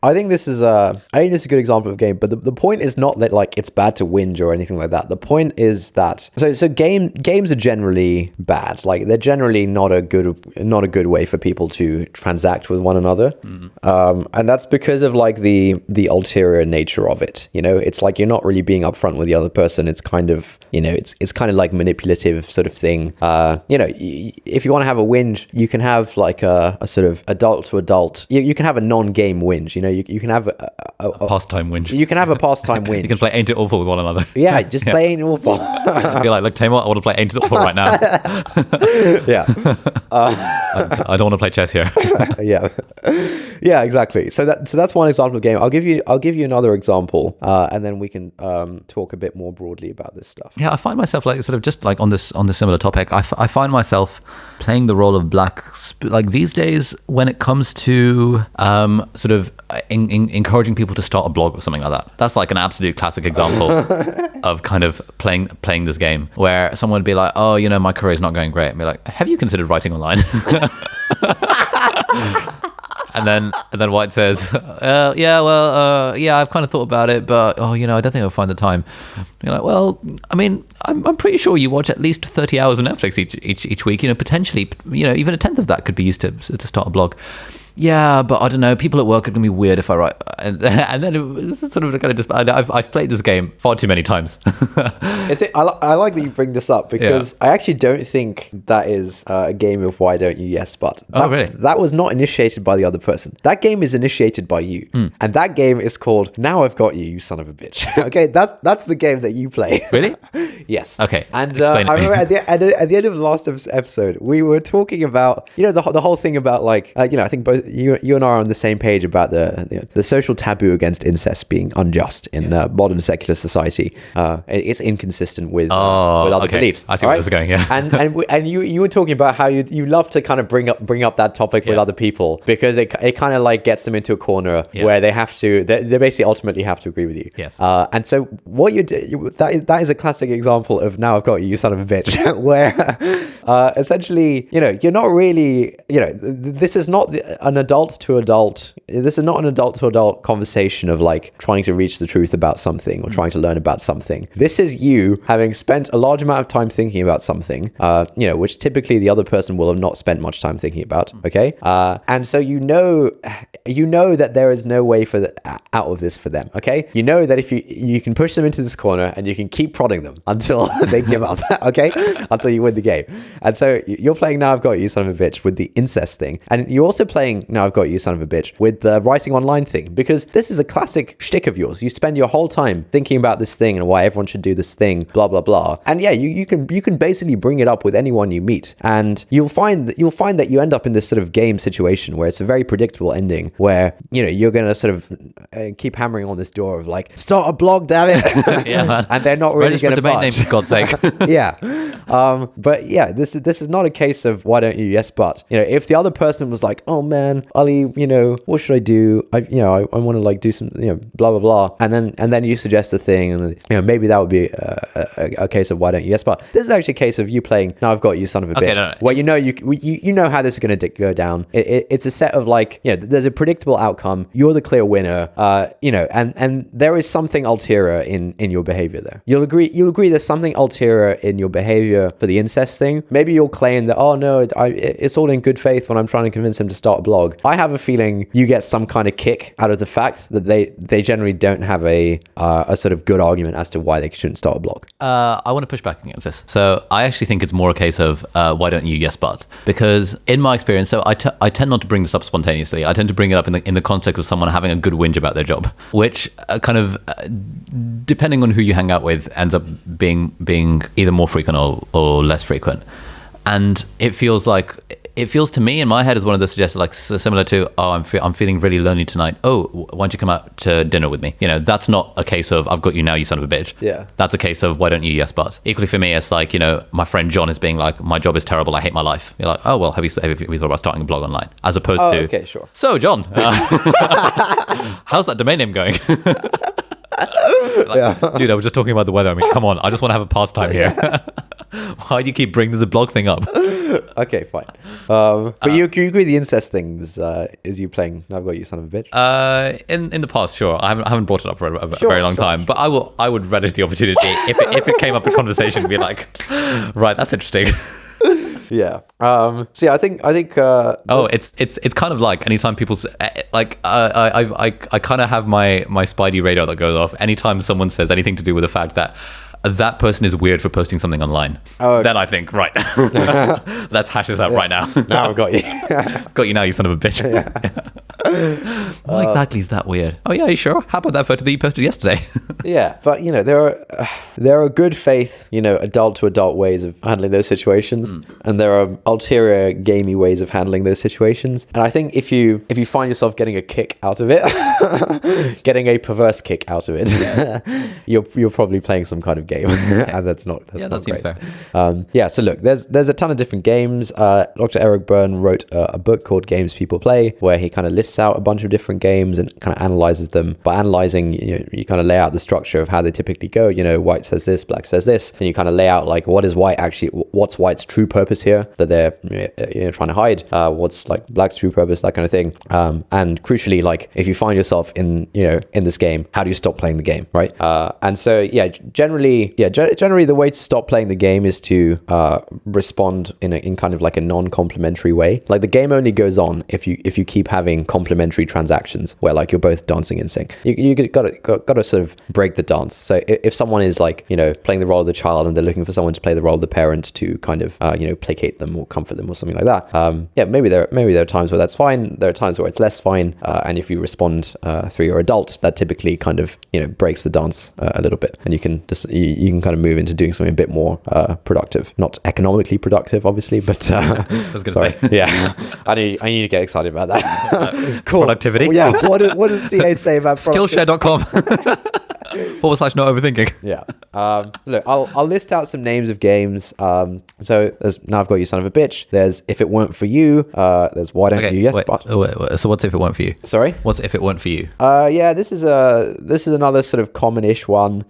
I think this is a good example of a game. But the point is not that like it's bad to whinge or anything like that. The point is that games are generally bad. Like they're generally not a good way for people to transact with one another. And that's because of like the ulterior nature of it. You know, it's like you're not really being upfront with the other person. It's kind of, you know, it's kind of like manipulative sort of thing. You know, if you want to have a whinge, you can have like a sort of adult to adult. You can have a non-game whinge. You know, you can have a pastime whinge. You can have a pastime whinge. You can play Ain't It Awful with one another. Yeah, just play Ain't It Awful. You're like, look, Tamer, I want to play Ain't It Awful right now. Yeah. I don't want to play chess here. Yeah, exactly. So that's one example of game. I'll give you another example, and then we can talk a bit more broadly about this stuff. Yeah, I find myself like sort of just like on this similar topic. I find myself playing the role of like these days when it comes to sort of encouraging people to start a blog or something like that. That's like an absolute classic example of kind of playing this game where someone would be like, oh, you know, my career is not going great, and be like, have you considered writing online? And then White says, yeah, I've kind of thought about it, but I don't think I'll find the time. You're like, well, I mean, I'm pretty sure you watch at least 30 hours of Netflix each week. You know, potentially, even a tenth of that could be used to start a blog. Yeah, but I don't know. People at work are going to be weird if I write. And then this is sort of kind of just. I've played this game far too many times. I like that you bring this up because I actually don't think that is a game of why don't you yes but. Really? That was not initiated by the other person. That game is initiated by you, and that game is called Now I've Got You, you son of a bitch. Okay, that's the game that you play. Really? Yes. Okay. And I remember at the end of the last episode, we were talking about the whole thing about like I think both. You and I are on the same page about the social taboo against incest being unjust in modern secular society. It's inconsistent with other beliefs. I see where this is going. Yeah, and you were talking about how you love to kind of bring up that topic with other people because it kind of like gets them into a corner where they basically ultimately have to agree with you. Yes. And so what you do that is a classic example of Now I've Got You, you son of a bitch, where essentially you're not really this is not an adult to adult. This is not an adult to adult conversation of like trying to reach the truth about something or trying to learn about something. This is you having spent a large amount of time thinking about something, which typically the other person will have not spent much time thinking about. Okay, and so you know that there is no way out of this for them. Okay, you know that if you can push them into this corner and you can keep prodding them until they give up. Okay, until you win the game. And so you're playing Now I've Got You, son of a bitch, with the incest thing, and you're also playing Now I've Got You, son of a bitch, with the writing online thing, because this is a classic shtick of yours. You spend your whole time thinking about this thing and why everyone should do this thing, blah blah blah. And yeah, you can basically bring it up with anyone you meet, and you'll find that you end up in this sort of game situation where it's a very predictable ending, where you're gonna sort of keep hammering on this door of like, start a blog, damn it. Yeah, man. And they're not really gonna domain name, for God's sake. Yeah. But yeah, this is not a case of why don't you yes but. If the other person was like, oh man, Ali, what should I do? I want to like do some, blah blah blah, and then you suggest a thing, and maybe that would be a case of why don't you yes but. This is actually a case of you playing Now I've Got You, son of a bitch. No. Where you know how this is going to go down. It's a set of like, there's a predictable outcome. You're the clear winner. And there is something ulterior in your behavior there. You'll agree there's something ulterior in your behavior for the incest thing. Maybe you'll claim that, oh no, it's all in good faith when I'm trying to convince him to start a blog. I have a feeling you get some kind of kick out of the fact that they generally don't have a sort of good argument as to why they shouldn't start a blog. I want to push back against this. So I actually think it's more a case of why don't you yes but? Because in my experience, so I tend not to bring this up spontaneously. I tend to bring it up in the context of someone having a good whinge about their job, which kind of depending on who you hang out with ends up being either more frequent or less frequent. And it feels like it feels to me in my head as one of the suggested, like similar to, oh, I'm feeling really lonely tonight. Oh, why don't you come out to dinner with me? You know, that's not a case of I've got you now, you son of a bitch. Yeah. That's a case of why don't you? Yes, but equally for me, it's like, you know, my friend John is being like, my job is terrible. I hate my life. You're like, oh, well, have you thought about starting a blog online? As opposed to, okay, sure. So John, how's that domain name going? Dude, I was just talking about the weather. I mean, come on, I just want to have a pastime here. Why do you keep bringing the blog thing up? Okay, fine. But you agree the incest things is you playing I've Got You, Son of a Bitch? In the past, sure. I haven't brought it up for a very long time, but I would relish the opportunity if it came up in conversation to be like, right, that's interesting. Yeah. So yeah, I think. It's kind of like anytime people say, like I kind of have my spidey radar that goes off anytime someone says anything to do with the fact that that person is weird for posting something online. Then I think, right, let's hash this out right now. Now I've got you. Got you now, you son of a bitch. Why exactly is that weird? Oh yeah, you sure? How about that photo that you posted yesterday? Yeah, but you know, there are good faith, you know, adult to adult ways of handling those situations, and there are ulterior gamey ways of handling those situations. And I think if you find yourself getting a kick out of it, getting a perverse kick out of it, you're probably playing some kind of game, and that's not great. Fair. So look, there's a ton of different games. Dr. Eric Byrne wrote a book called Games People Play, where he kind of lists out a bunch of different games and kind of analyzes them. By analyzing, you kind of lay out the structure of how they typically go. You know, white says this, black says this, and you kind of lay out like what's white's true purpose here that they're trying to hide, what's like black's true purpose, that kind of thing. And crucially, like if you find yourself in this game, how do you stop playing the game, right? And so generally the way to stop playing the game is to respond in kind of like a non-complimentary way. Like the game only goes on if you keep having complementary transactions where like you're both dancing in sync. You got to sort of break the dance. So if someone is like playing the role of the child and they're looking for someone to play the role of the parent to kind of placate them or comfort them or something like that, maybe there are times where that's fine. There are times where it's less fine, and if you respond through your adult, that typically kind of breaks the dance a little bit, and you can kind of move into doing something a bit more productive, not economically productive, obviously, but I was gonna say. Yeah, I need to get excited about that. Cool. Productivity. Yeah. What does TA say about Skillshare.com / not overthinking. Yeah. Look, I'll list out some names of games. So there's Now I've Got You, Son of a Bitch. There's If It Weren't For You. There's Why Don't You? Yes. Wait. So what's If It Weren't For You? Sorry. What's If It Weren't For You? Yeah. This is another sort of common-ish one.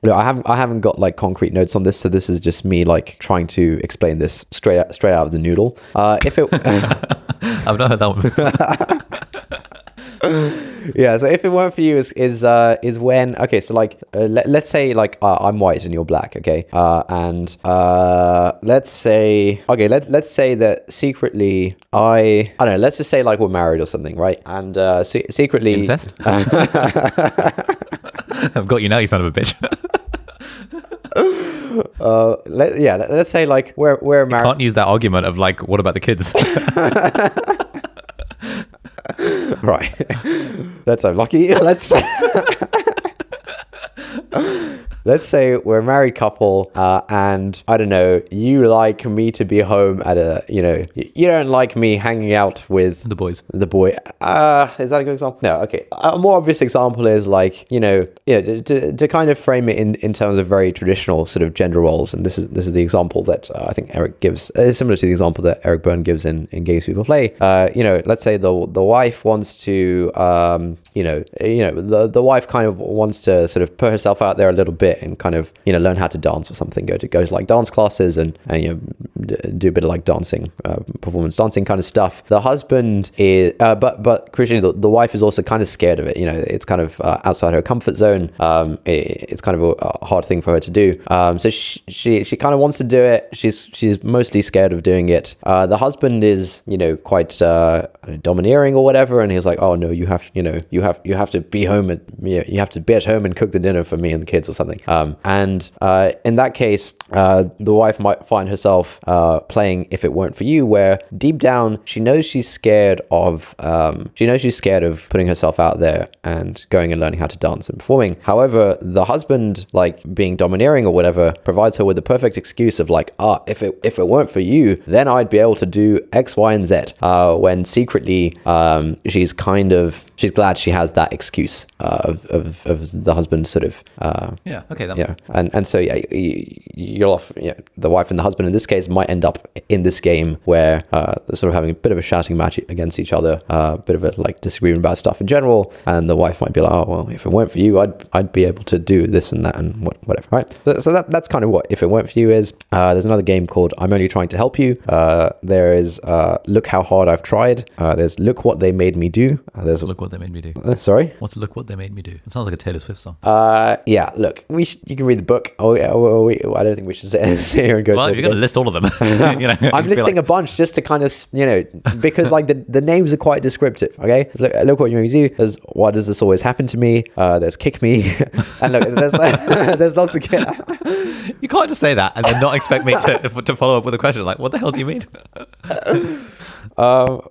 Look, I haven't got like concrete notes on this, so this is just me like trying to explain this straight out of the noodle. If it, I've not heard that one before. Yeah, so If It Weren't For You is when, okay, so like let's say like I'm white and you're black, okay, and let's say that secretly I don't know, let's just say like we're married or something, right? And secretly incest. I've got you now, you son of a bitch. Let's say like we're married. You can't use that argument of like, what about the kids? Right. That's unlucky. Let's say we're a married couple, and I don't know, you like me to be home at you don't like me hanging out with the boys. The boy. Is that a good example? No. Okay. A more obvious example is like, to kind of frame it in terms of very traditional sort of gender roles. And this is the example that I think Eric gives, similar to the example that Eric Byrne gives in Games People Play. Let's say the wife wants to, the wife kind of wants to sort of put herself out there a little bit and kind of learn how to dance or something, go to like dance classes and do a bit of like dancing, performance dancing kind of stuff. The husband is but crucially the wife is also kind of scared of it. It's kind of outside her comfort zone. It's kind of a hard thing for her to do, so she kind of wants to do it. She's mostly scared of doing it. The husband is quite domineering or whatever, and he's like, oh no, you have to be home, and you have to be at home and cook the dinner for me and the kids or something. something. And in that case, the wife might find herself playing If It Weren't For You, where deep down she knows she's scared of putting herself out there and going and learning how to dance and performing. However, the husband, like being domineering or whatever, provides her with the perfect excuse of like, if it weren't for you, then I'd be able to do X, Y, and Z. When secretly she's glad she has that excuse of the husband sort of the wife and the husband in this case might end up in this game where they're sort of having a bit of a shouting match against each other, a bit of a like disagreement about stuff in general, and the wife might be like, oh well, if it weren't for you, I'd be able to do this and that and whatever, right? So that's kind of what If It Weren't For You is. There's another game called I'm Only Trying to Help You. There is Look How Hard I've Tried. There's Look What They Made Me Do. There's Look What They Made Me Do. Sorry? What's Look What They Made Me Do? It sounds like a Taylor Swift song. Yeah, look, you can read the book. I don't think we should sit here and go. Well, you're going to list all of them. I'm listing a bunch just to kind of, because like the names are quite descriptive. Okay, look what you made me do. There's Why Does This Always Happen to Me? There's Kick Me, and look, there's lots of. You can't just say that and then not expect me to follow up with a question like, what the hell do you mean?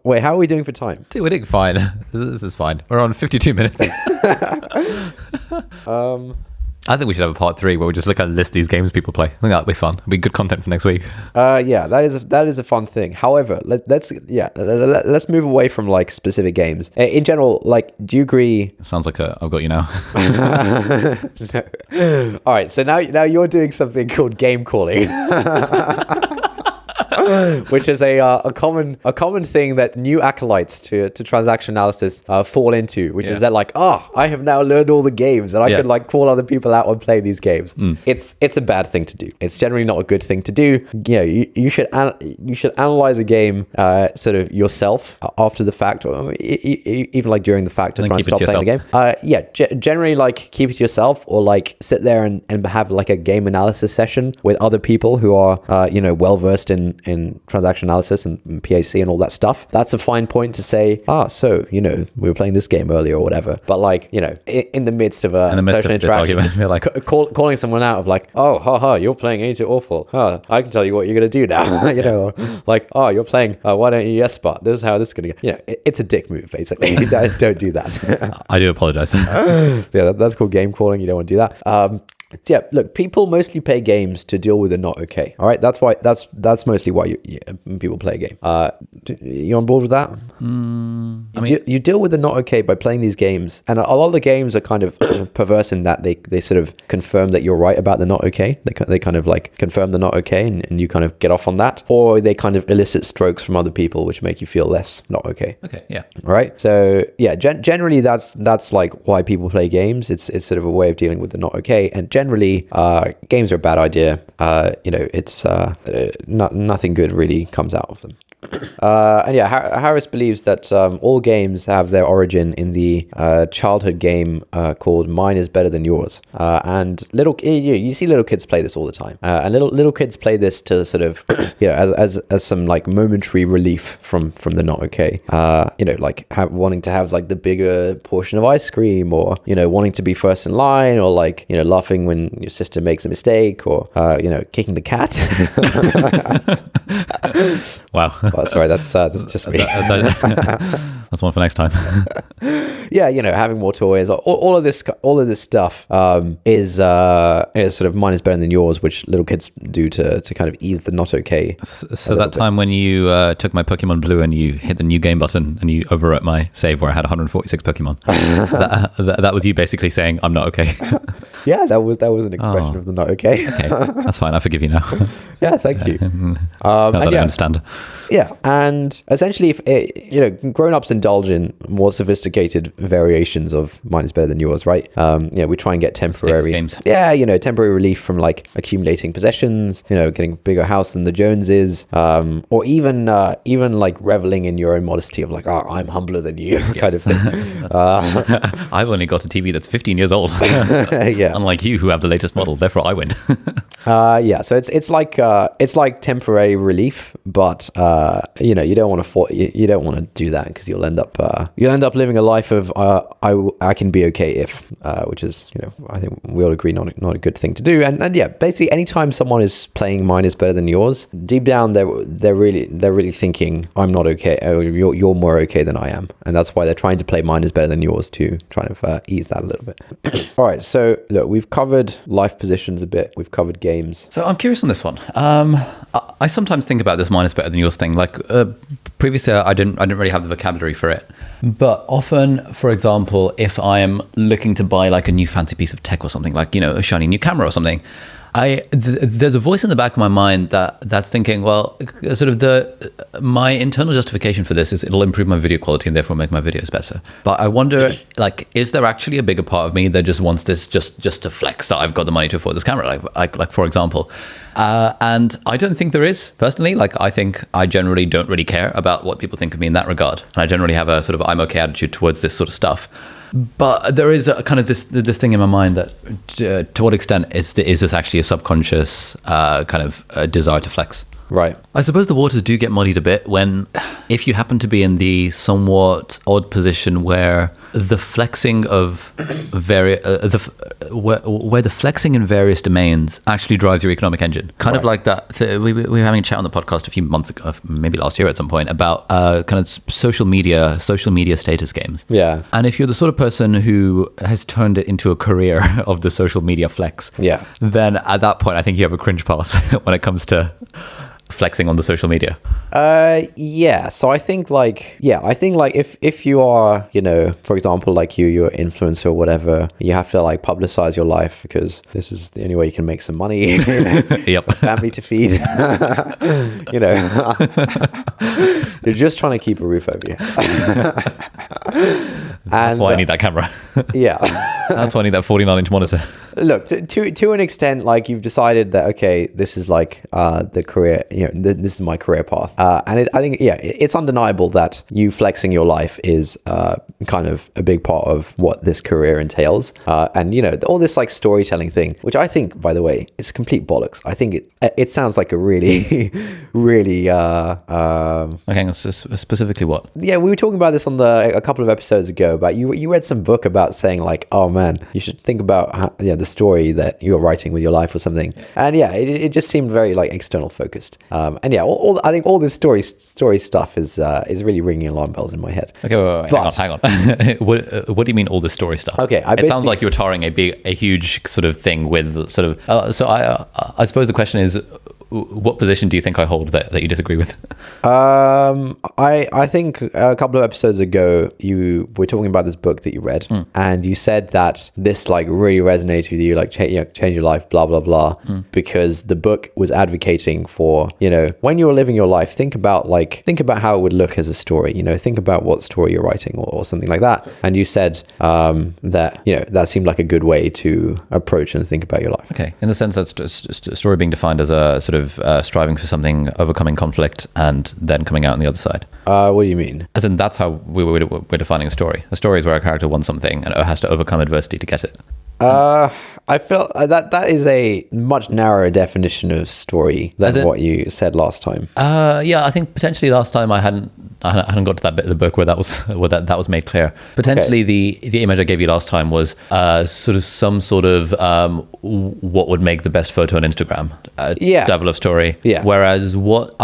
Wait, how are we doing for time? Dude, we're doing fine. This is fine. We're on 52 minutes. I think we should have a part 3 where we just look at list these games people play. I think that'll be fun. It'll be good content for next week. Yeah, that is a fun thing. However, let's move away from like specific games. In general, like, do you agree? Sounds like I've got you now. No. All right, so now you're doing something called game calling. Which is a common thing that new acolytes to transaction analysis fall into, which is that like, I have now learned all the games and I could like call other people out and play these games. It's a bad thing to do. It's generally not a good thing to do. You should analyze a game sort of yourself after the fact, or even like during the fact to try and stop playing the game. Generally like keep it to yourself, or like sit there and have like a game analysis session with other people who are well versed in transaction analysis and PAC and all that stuff. That's a fine point to say, so we were playing this game earlier or whatever. But like, in the midst of a social interaction, like calling someone out of like, you're playing Ain't It Awful? I can tell you what you're gonna do now. Like, you're playing Why Don't You Yes Spot? This is how this is gonna go. It's a dick move basically. Don't do that. I do apologize. Yeah, that's called game calling. You don't want to do that. Yeah, look, people mostly play games to deal with a not okay. All right, that's mostly why people play a game. You on board with that? You deal with the not okay by playing these games, and a lot of the games are kind of perverse in that they sort of confirm that you're right about the not okay. They kind of like confirm the not okay, and you kind of get off on that, or they kind of elicit strokes from other people which make you feel less not okay. Okay, yeah. All right. So yeah, generally that's like why people play games. It's sort of a way of dealing with the not okay, and generally games are a bad idea. It's nothing good really comes out of them. And yeah, Harris believes that all games have their origin in the childhood game called Mine is Better Than Yours. And you see little kids play this all the time. And little kids play this to sort of, as some like momentary relief from the not okay. Like wanting to have like the bigger portion of ice cream, or, wanting to be first in line, or like, laughing when your sister makes a mistake, or, kicking the cat. Wow. Oh, sorry, that's just me. That's one for next time. Yeah, having more toys, all of this stuff is sort of Mine is Better Than Yours, which little kids do to kind of ease the not okay. So that time when you took my Pokemon Blue and you hit the new game button and you overwrote my save where I had 146 Pokemon, that was you basically saying I'm not okay. Yeah, that was an expression of the not okay. Okay, that's fine. I forgive you now. Yeah, thank you. I understand. Yeah, and essentially, if grown-ups indulge in more sophisticated variations of Mine is Better Than Yours, right? We try and get temporary games. Yeah, temporary relief from like accumulating possessions, getting a bigger house than the Joneses, or even like reveling in your own modesty of like, I'm humbler than you, kind of thing. I've only got a TV that's 15 years old. Yeah. Unlike you, who have the latest model, therefore I win. Yeah, so it's like temporary relief, but you know, you don't want to do that, because you'll end up living a life of I can be okay if, which is, you know, I think we all agree not a good thing to do. And yeah, basically anytime someone is playing mine is better than yours, deep down they're really thinking I'm not okay. Oh, you're more okay than I am, and that's why they're trying to play mine is better than yours to try to ease that a little bit. All right, so look, we've covered life positions a bit. We've covered games. So I'm curious on this one. I sometimes think about this mine is better than yours thing. Like previously, I didn't really have the vocabulary for it. But often, for example, if I am looking to buy like a new fancy piece of tech or something, like, you know, a shiny new camera or something, there's a voice in the back of my mind that's thinking, well, sort of my internal justification for this is it'll improve my video quality and therefore make my videos better. But I wonder, like, is there actually a bigger part of me that just wants this just to flex that I've got the money to afford this camera, like for example. And I don't think there is, personally. Like, I think I generally don't really care about what people think of me in that regard. And I generally have a sort of I'm okay attitude towards this sort of stuff. But there is a kind of this thing in my mind that to what extent is this actually a subconscious kind of desire to flex? Right. I suppose the waters do get muddied a bit if you happen to be in the somewhat odd position where the flexing of where the flexing in various domains actually drives your economic engine. Kind of like that. We were having a chat on the podcast a few months ago, maybe last year at some point, about kind of social media status games. Yeah. And if you're the sort of person who has turned it into a career of the social media flex, yeah, then at that point, I think you have a cringe pass when it comes to flexing on the social media. Yeah. So I think like if you are, you know, for example, like you're an influencer or whatever, you have to like publicize your life because this is the only way you can make some money. You know? Yep. Family to feed. You know, you're just trying to keep a roof over you. That's why I need that camera. Yeah. That's why I need that 49-inch monitor. Look, to an extent, like you've decided that, okay, this is like the career, you know, this is my career path. And I think, yeah, it's undeniable that you flexing your life is kind of a big part of what this career entails. And, you know, all this like storytelling thing, which I think, by the way, is complete bollocks. I think it sounds like a really, really... Okay, specifically what? Yeah, we were talking about this on a couple of episodes ago, but you read some book about saying like, oh man, you should think about how, you know, the story that you're writing with your life or something. And yeah, it just seemed very like external focused. And yeah, I think all this story stuff is really ringing alarm bells in my head. Okay, wait, hang on. What do you mean all this story stuff? Okay, it sounds like you're tarring a huge sort of thing with sort of. So I suppose the question is, what position do you think I hold that you disagree with? I think a couple of episodes ago you were talking about this book that you read, and you said that this like really resonated with you, like change your life, blah blah blah, because the book was advocating for, you know, when you're living your life, think about how it would look as a story, you know, think about what story you're writing or something like that. And you said that, you know, that seemed like a good way to approach and think about your life. Okay, in the sense that story being defined as a sort of striving for something, overcoming conflict, and then coming out on the other side. What do you mean? As in, that's how we're defining a story. A story is where a character wants something and has to overcome adversity to get it. I felt that is a much narrower definition of story than what you said last time. Yeah, I think potentially last time I hadn't got to that bit of the book where that was made clear. Potentially, the image I gave you last time was some sort of what would make the best photo on Instagram. Level of story. Yeah. Whereas what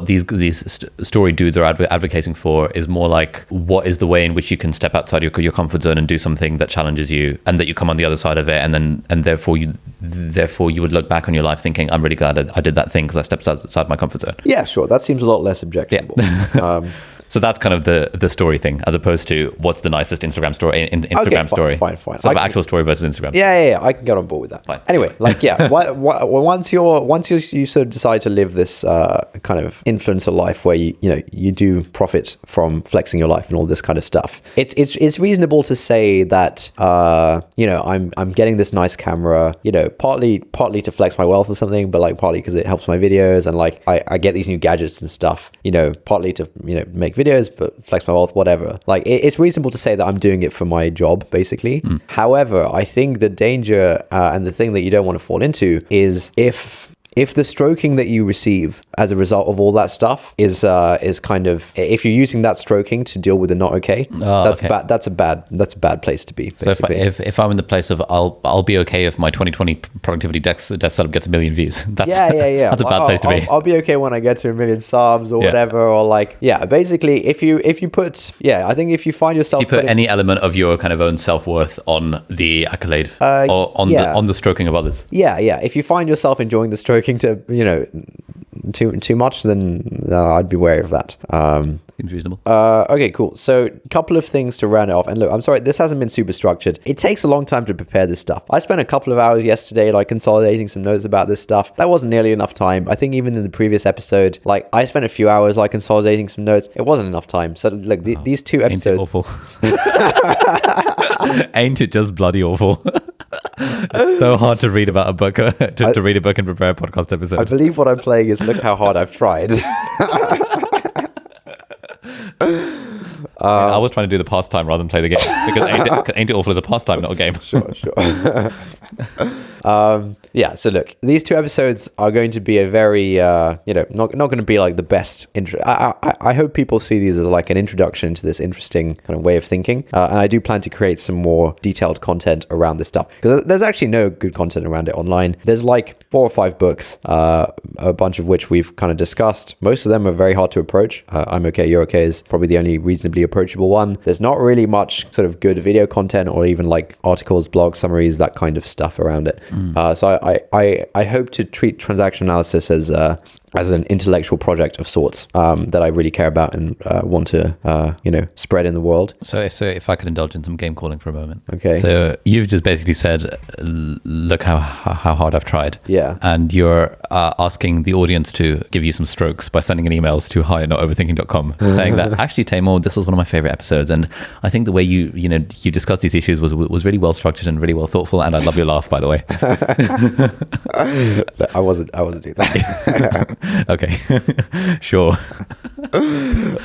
these story dudes are advocating for is more like, what is the way in which you can step outside your comfort zone and do something that challenges you, and that you come on the other side of it, and therefore you would look back on your life thinking, I'm really glad I did that thing because I stepped outside my comfort zone. Yeah, sure. That seems a lot less objective. Yeah. So that's kind of the story thing, as opposed to what's the nicest Instagram story. Story. Fine. So actual story versus Instagram. Yeah. I can get on board with that. Fine. Anyway, like once you sort of decide to live this kind of influencer life where you do profit from flexing your life and all this kind of stuff, it's reasonable to say that I'm getting this nice camera, partly to flex my wealth or something, but like partly because it helps my videos, and like I get these new gadgets and stuff, partly to make videos, but flex my wealth, whatever. Like it's reasonable to say that I'm doing it for my job, basically. However, I think the danger and the thing that you don't want to fall into is if the stroking that you receive as a result of all that stuff is kind of, if you're using that stroking to deal with the not okay, that's bad. That's a bad place to be. Basically. So if I'm in the place of I'll be okay if my 2020 productivity desk setup gets 1 million views. That's that's a bad place to be. I'll be okay when I get to 1 million subs or whatever, or like basically if you put I think if you find yourself, you put any element of your kind of own self-worth on the accolade or on the stroking of others. If you find yourself enjoying the stroking to too much, then I'd be wary of that. Seems reasonable. Okay, cool. So a couple of things to round it off. And look, I'm sorry, this hasn't been super structured. It takes a long time to prepare this stuff. I spent a couple of hours yesterday like consolidating some notes about this stuff. That wasn't nearly enough time. I think even in the previous episode, like I spent a few hours like consolidating some notes. It wasn't enough time. So like these two episodes. Ain't it awful? Ain't it just bloody awful? It's so hard to read about a book, to read a book and prepare a podcast episode. I believe what I'm playing is look how hard I've tried. I was trying to do the pastime rather than play the game because ain't it awful as a pastime, not a game. Sure. So look, these two episodes are going to be a very, not going to be like the best intro. I hope people see these as like an introduction to this interesting kind of way of thinking. And I do plan to create some more detailed content around this stuff because there's actually no good content around it online. There's like 4 or 5 books, a bunch of which we've kind of discussed. Most of them are very hard to approach. I'm okay, you're okay is probably the only reasonably approachable one. There's not really much sort of good video content or even like articles, blogs, summaries, that kind of stuff around it. So I hope to treat transactional analysis as an intellectual project of sorts that I really care about and want to spread in the world. So if I could indulge in some game calling for a moment. Okay. So you've just basically said, look how hard I've tried. Yeah. And you're asking the audience to give you some strokes by sending an emails to hi@notoverthinking.com saying that actually, Taimur, this was one of my favorite episodes, and I think the way you discussed these issues was really well structured and really well thoughtful, and I love your laugh, by the way. I wasn't doing that. Okay. Sure.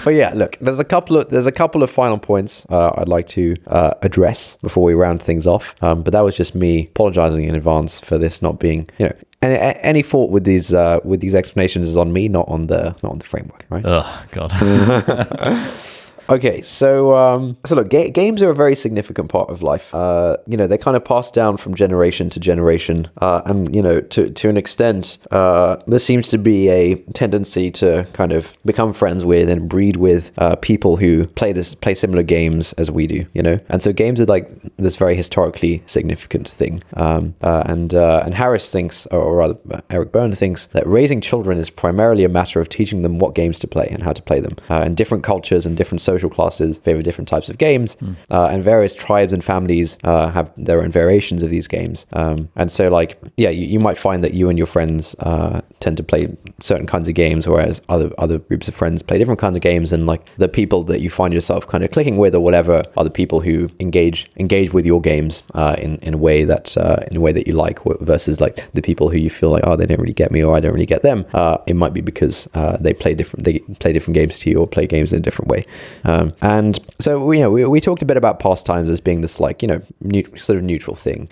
But yeah, look, there's a couple of final points I'd like to address before we round things off. But that was just me apologizing in advance for this not being, any fault with these explanations is on me, not on the framework, right? Oh God. Okay, so look, games are a very significant part of life. They kind of pass down from generation to generation, and to an extent, there seems to be a tendency to kind of become friends with and breed with people who play similar games as we do. And so games are like this very historically significant thing. And Harris thinks, or rather, Eric Byrne thinks that raising children is primarily a matter of teaching them what games to play and how to play them. And different cultures and different social classes favor different types of games, and various tribes and families have their own variations of these games. And so, you might find that you and your friends tend to play certain kinds of games, whereas other groups of friends play different kinds of games. And like the people that you find yourself kind of clicking with or whatever are the people who engage with your games in a way that you like, versus like the people who you feel like, oh, they don't really get me or I don't really get them. It might be because they play different games to you or play games in a different way. And so we talked a bit about pastimes as being this sort of neutral thing,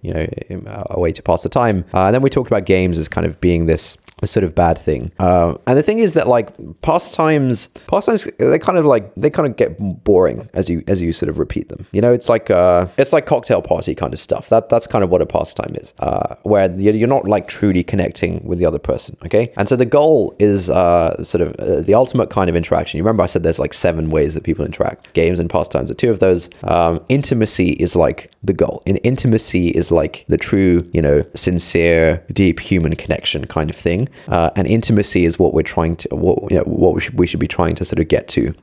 a way to pass the time. And then we talked about games as kind of being this sort of bad thing. And the thing is that like pastimes they kind of get boring as you sort of repeat them. It's like cocktail party kind of stuff. That's kind of what a pastime is, where you're not like truly connecting with the other person. Okay, and so the goal is sort of the ultimate kind of interaction. You remember I said there's like 7 ways that people interact. Games and pastimes are 2 of those. Intimacy is like the goal. And intimacy is like the true, sincere, deep human connection kind of thing. And intimacy is what we're trying to, we should be trying to sort of get to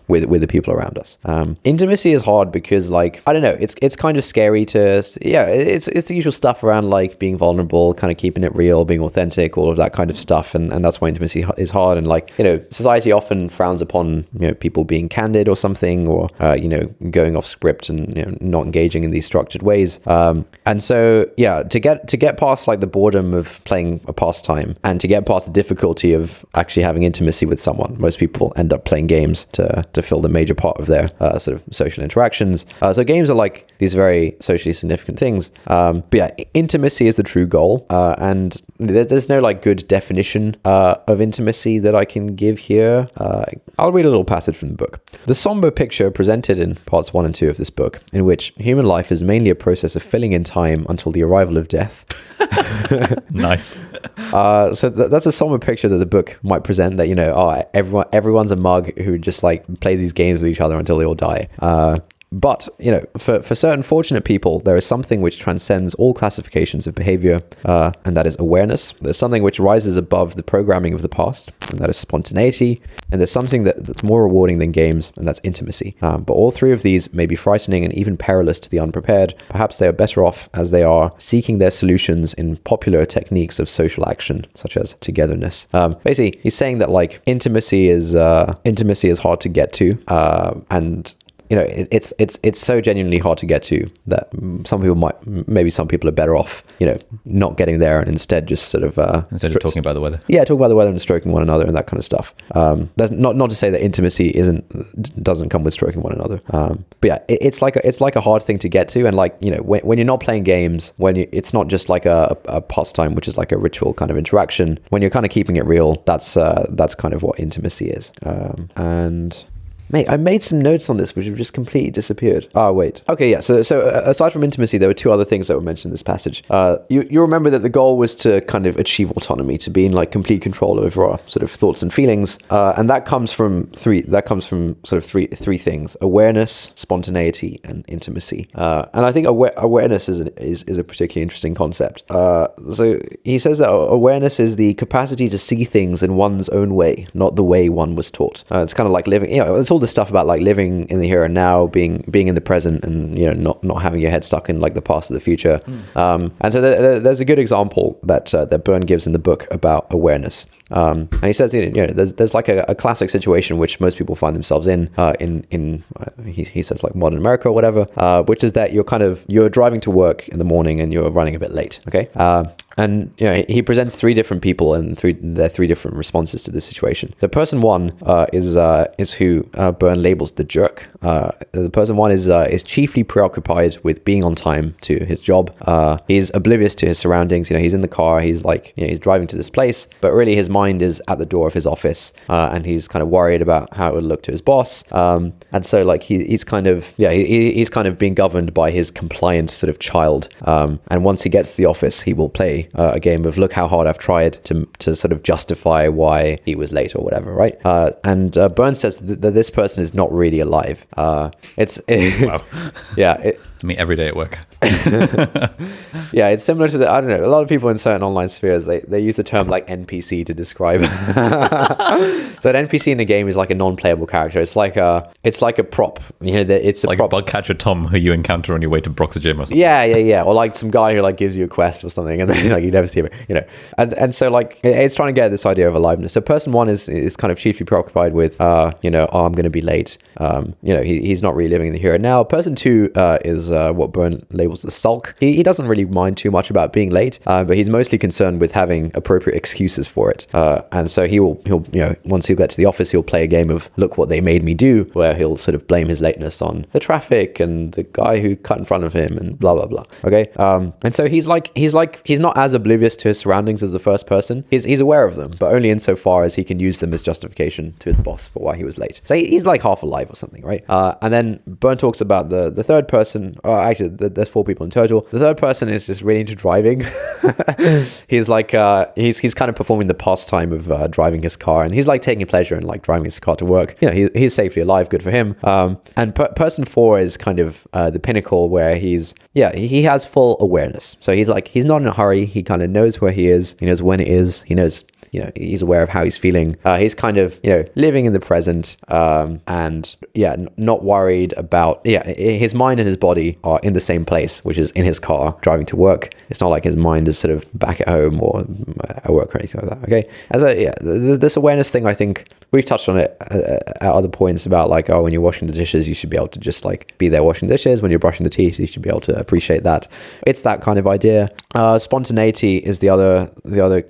with the people around us. Intimacy is hard because, like, I don't know, it's kind of scary to, it's the usual stuff around like being vulnerable, kind of keeping it real, being authentic, all of that kind of stuff. And that's why intimacy is hard. And like, society often frowns upon, people being candid or something, or, going off script and not engaging in these structured ways. And so, to get past like the boredom of playing a pastime and And to get past the difficulty of actually having intimacy with someone, most people end up playing games to fill the major part of their sort of social interactions. So games are like these very socially significant things. But yeah, intimacy is the true goal. And there's no like good definition of intimacy that I can give here. I'll read a little passage from the book. The somber picture presented in parts 1 and 2 of this book, in which human life is mainly a process of filling in time until the arrival of death. Nice. So that's a somber picture that the book might present, that, you know, everyone's a mug who just like plays these games with each other until they all die. But, you know, for certain fortunate people, there is something which transcends all classifications of behavior, and that is awareness. There's something which rises above the programming of the past, and that is spontaneity. And there's something that's more rewarding than games, and that's intimacy. But all three of these may be frightening and even perilous to the unprepared. Perhaps they are better off as they are seeking their solutions in popular techniques of social action, such as togetherness. Basically, he's saying that like intimacy is hard to get to, and you know, it's so genuinely hard to get to that some people are better off, you know, not getting there and instead just sort of talking about the weather. Yeah, talking about the weather and stroking one another and that kind of stuff. That's not to say that intimacy doesn't come with stroking one another. But yeah, it's like a hard thing to get to, and like, you know, when you're not playing games, it's not just like a pastime, which is like a ritual kind of interaction. When you're kind of keeping it real, that's kind of what intimacy is. And mate, I made some notes on this which have just completely disappeared. Oh, wait. Okay, yeah. So aside from intimacy, there were two other things that were mentioned in this passage. You remember that the goal was to kind of achieve autonomy, to be in like complete control over our sort of thoughts and feelings, and that comes from three things: awareness, spontaneity, and intimacy. And I think awareness is a particularly interesting concept. So he says that awareness is the capacity to see things in one's own way, not the way one was taught. It's kind of like living, you know, it's all this stuff about like living in the here and now, being in the present, and, you know, not having your head stuck in like the past or the future. And so there's a good example that Byrne gives in the book about awareness. And he says, you know, there's like a classic situation which most people find themselves in he says like modern America or whatever, which is that you're driving to work in the morning and you're running a bit late. Okay. And, you know, he presents three different people and their three different responses to this situation. The person one is who Byrne labels the jerk. The person one is chiefly preoccupied with being on time to his job. He's oblivious to his surroundings. You know, he's in the car. He's like, you know, he's driving to this place, but really his mind is at the door of his office, and he's kind of worried about how it would look to his boss. And so like he's kind of being governed by his compliant sort of child. And once he gets to the office, he will play a game of look how hard I've tried to sort of justify why he was late or whatever, right? And Byrne says that this person is not really alive. Wow. Yeah. Me every day at work. Yeah, it's similar to I don't know, a lot of people in certain online spheres, they use the term like NPC to describe. So an NPC in a game is like a non-playable character. It's like a prop. You know, it's a like prop. a bug catcher Tom who you encounter on your way to Brock's gym or something. Yeah. Or like some guy who like gives you a quest or something, and then like you never see him. You know, and so like it's trying to get this idea of aliveness. So person one is kind of chiefly preoccupied with you know, I'm going to be late. You know, he's not really living in the here and now. Person two is what Byrne labels the sulk. He doesn't really mind too much about being late, but he's mostly concerned with having appropriate excuses for it. And so he'll you know, once he'll get to the office, he'll play a game of look what they made me do, where he'll sort of blame his lateness on the traffic and the guy who cut in front of him and blah blah blah. Okay. And so he's not as oblivious to his surroundings as the first person. He's aware of them, but only insofar as he can use them as justification to his boss for why he was late. So he's like half alive or something, right? And then Byrne talks about the third person. Actually, there's four people in total. The third person is just really into driving. He's like he's kind of performing the pastime of driving his car, and he's like taking pleasure in like driving his car to work. You know, he's safely alive, good for him. And person four is kind of the pinnacle, where he has full awareness. So he's not in a hurry. He kind of knows where he is. He knows when it is. He knows he's aware of how he's feeling. He's kind of, living in the present, and not worried about, his mind and his body are in the same place, which is in his car driving to work. It's not like his mind is sort of back at home or at work or anything like that. Okay. This awareness thing, I think we've touched on it at other points about like, when you're washing the dishes, you should be able to just like be there washing dishes. When you're brushing the teeth, you should be able to appreciate that. It's that kind of idea. Spontaneity is the other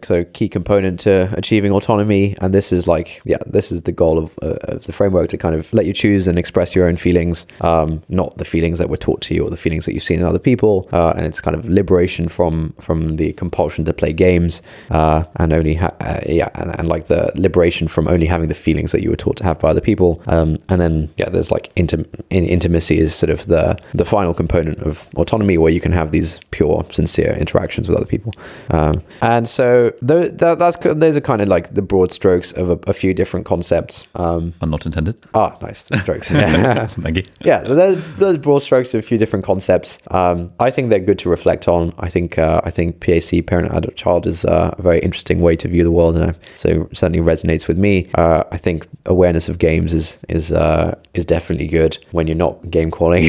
sort of key component to achieving autonomy. And this is like, this is the goal of the framework, to kind of let you choose and express your own feelings, not the feelings that were taught to you or the feelings that you've seen in other people. And it's kind of liberation from the compulsion to play games, and only and like the liberation from only having the feelings that you were taught to have by other people. And then there's like intimacy is sort of the final component of autonomy, where you can have these pure, sincere interactions with other people. And so those are kind of like the broad strokes of a few different concepts. Not intended. Nice strokes. Yeah. Thank you. Yeah, so those broad strokes of a few different concepts. I think they're good to reflect on. I think PAC, parent, adult, child, is a very interesting way to view the world, and so certainly resonates with me. I think awareness of games is definitely good when you're not game calling.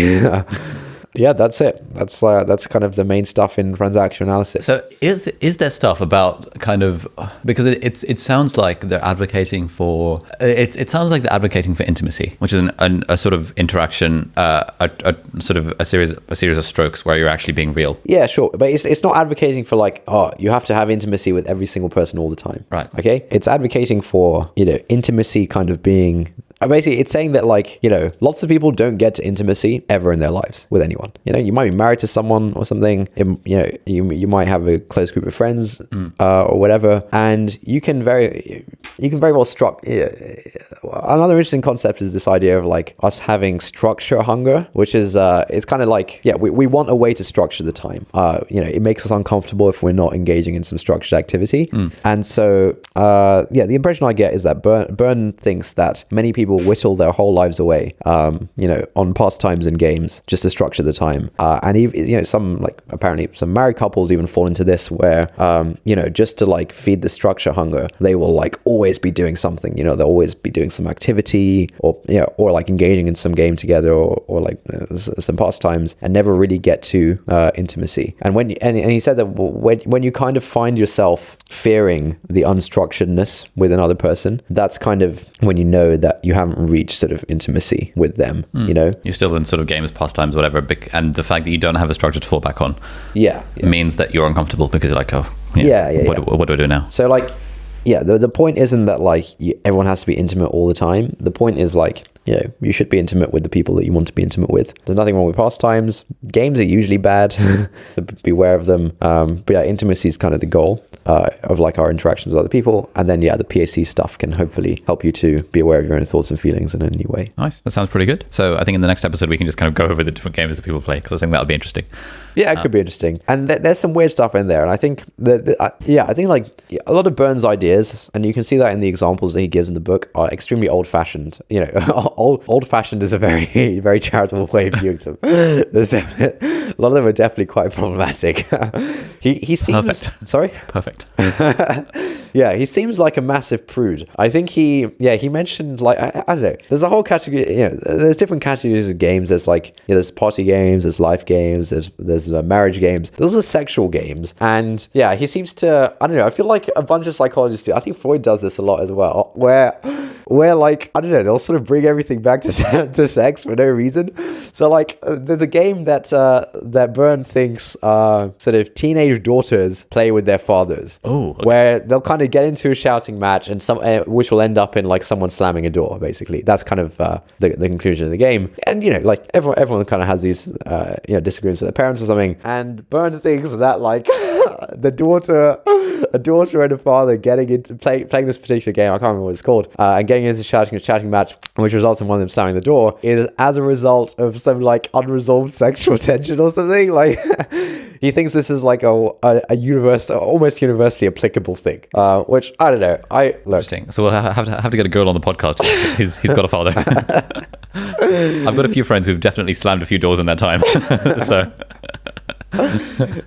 Yeah, that's it. That's kind of the main stuff in transaction analysis. So is there stuff about kind of, because it sounds like they're advocating for, it sounds like they're advocating for intimacy, which is a sort of interaction, a sort of a series of strokes where you're actually being real. Yeah, sure. But it's not advocating for like, you have to have intimacy with every single person all the time. Right. Okay. It's advocating for, intimacy kind of being, basically it's saying that like, lots of people don't get to intimacy ever in their lives with anyone. You might be married to someone or something, you might have a close group of friends, or whatever, and you can very well another interesting concept is this idea of like us having structure hunger, which is it's kind of like, we want a way to structure the time. It makes us uncomfortable if we're not engaging in some structured activity. And so the impression I get is that Byrne thinks that many people whittle their whole lives away on pastimes and games just to structure the time, and even apparently some married couples even fall into this, where just to like feed the structure hunger, they will like always be doing something. They'll always be doing some activity, or like engaging in some game together, or like some pastimes, and never really get to intimacy. And he said that when you kind of find yourself fearing the unstructuredness with another person, that's kind of when you know that you haven't reached sort of intimacy with them. You're still in sort of games, pastimes, whatever, and the fact that you don't have a structure to fall back on means that you're uncomfortable, because you're like, what do I do now? So like, the point isn't that like everyone has to be intimate all the time. The point is like, you should be intimate with the people that you want to be intimate with. There's nothing wrong with pastimes. Games are usually bad, so beware of them. But intimacy is kind of the goal of like our interactions with other people. And then the PAC stuff can hopefully help you to be aware of your own thoughts and feelings in a new way. Nice. That sounds pretty good. So I think in the next episode we can just kind of go over the different games that people play, because I think that'll be interesting. Yeah, it could be interesting. And there's some weird stuff in there. And I think I think like a lot of Byrne's ideas, and you can see that in the examples that he gives in the book, are extremely old-fashioned. Old-fashioned is a very, very charitable way of viewing them. A lot of them are definitely quite problematic. He seems... Perfect. Sorry? Perfect. Yeah, he seems like a massive prude. I think he mentioned like, I don't know, there's a whole category, there's different categories of games. There's like, there's party games, there's life games, there's marriage games. Those are sexual games. And he seems to, I don't know, I feel like a bunch of psychologists do. I think Freud does this a lot as well, where like, I don't know, they'll sort of bring everything back to sex for no reason. So like, there's a game that Byrne thinks sort of teenage daughters play with their fathers. Oh, okay. Where they'll kind of get into a shouting match, and which will end up in like someone slamming a door. Basically, that's kind of the conclusion of the game. And like everyone kind of has these disagreements with their parents or something. And Byrne thinks that like a daughter and a father getting into playing this particular game, I can't remember what it's called, and getting into a shouting match, which results in one of them slamming the door, is as a result of some like unresolved sexual tension or something. Like he thinks this is like a almost universally applicable thing, which I don't know. Interesting. So we'll have to get a girl on the podcast. He's got a father. I've got a few friends who've definitely slammed a few doors in that time. So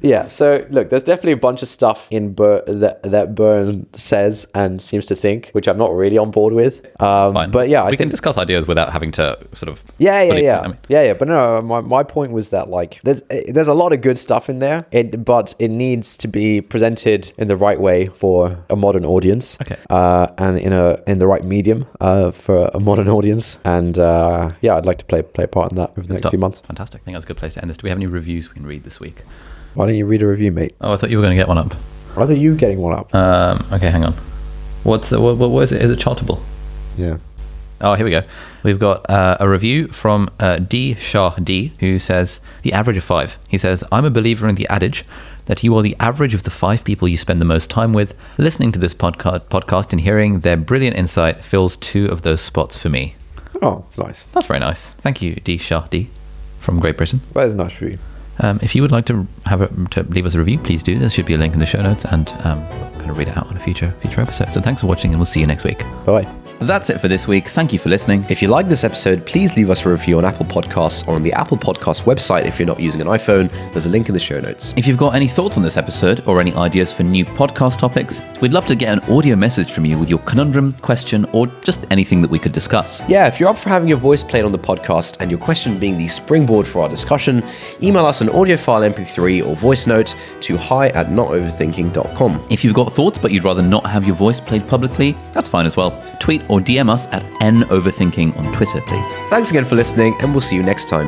Yeah, so look, there's definitely a bunch of stuff in that Byrne says and seems to think, which I'm not really on board with. Fine. But yeah, we can discuss ideas without having to sort of. Yeah. I mean, Yeah. But no, my point was that like there's a lot of good stuff in there, but it needs to be presented in the right way for a modern audience. Okay. And in the right medium for a modern audience. And yeah, I'd like to play a part in that over the next few months. Fantastic. I think that's a good place to end this. Do we have any reviews we can read this week? Why don't you read a review, mate? Oh, I thought you were going to get one up. I thought you were getting one up. Okay, hang on. What is it? Is it chartable? Yeah. Oh, here we go. We've got a review from D. Shah D, who says, the average of 5. He says, I'm a believer in the adage that you are the average of the 5 people you spend the most time with. Listening to this podcast and hearing their brilliant insight fills 2 of those spots for me. Oh, it's nice. That's very nice. Thank you, D. Shah D, from Great Britain. That is a nice review. If you would like to leave us a review, please do. There should be a link in the show notes, and we're going to read it out on a future episode. So thanks for watching, and we'll see you next week. Bye. That's it for this week. Thank you for listening. If you like this episode, please leave us a review on Apple Podcasts or on the Apple Podcasts website if you're not using an iPhone. There's a link in the show notes. If you've got any thoughts on this episode or any ideas for new podcast topics, we'd love to get an audio message from you with your conundrum, question, or just anything that we could discuss. Yeah, if you're up for having your voice played on the podcast and your question being the springboard for our discussion, email us an audio file MP3 or voice note to hi@notoverthinking.com. If you've got thoughts but you'd rather not have your voice played publicly, that's fine as well. Tweet or DM us at NOverthinking on Twitter, please. Thanks again for listening, and we'll see you next time.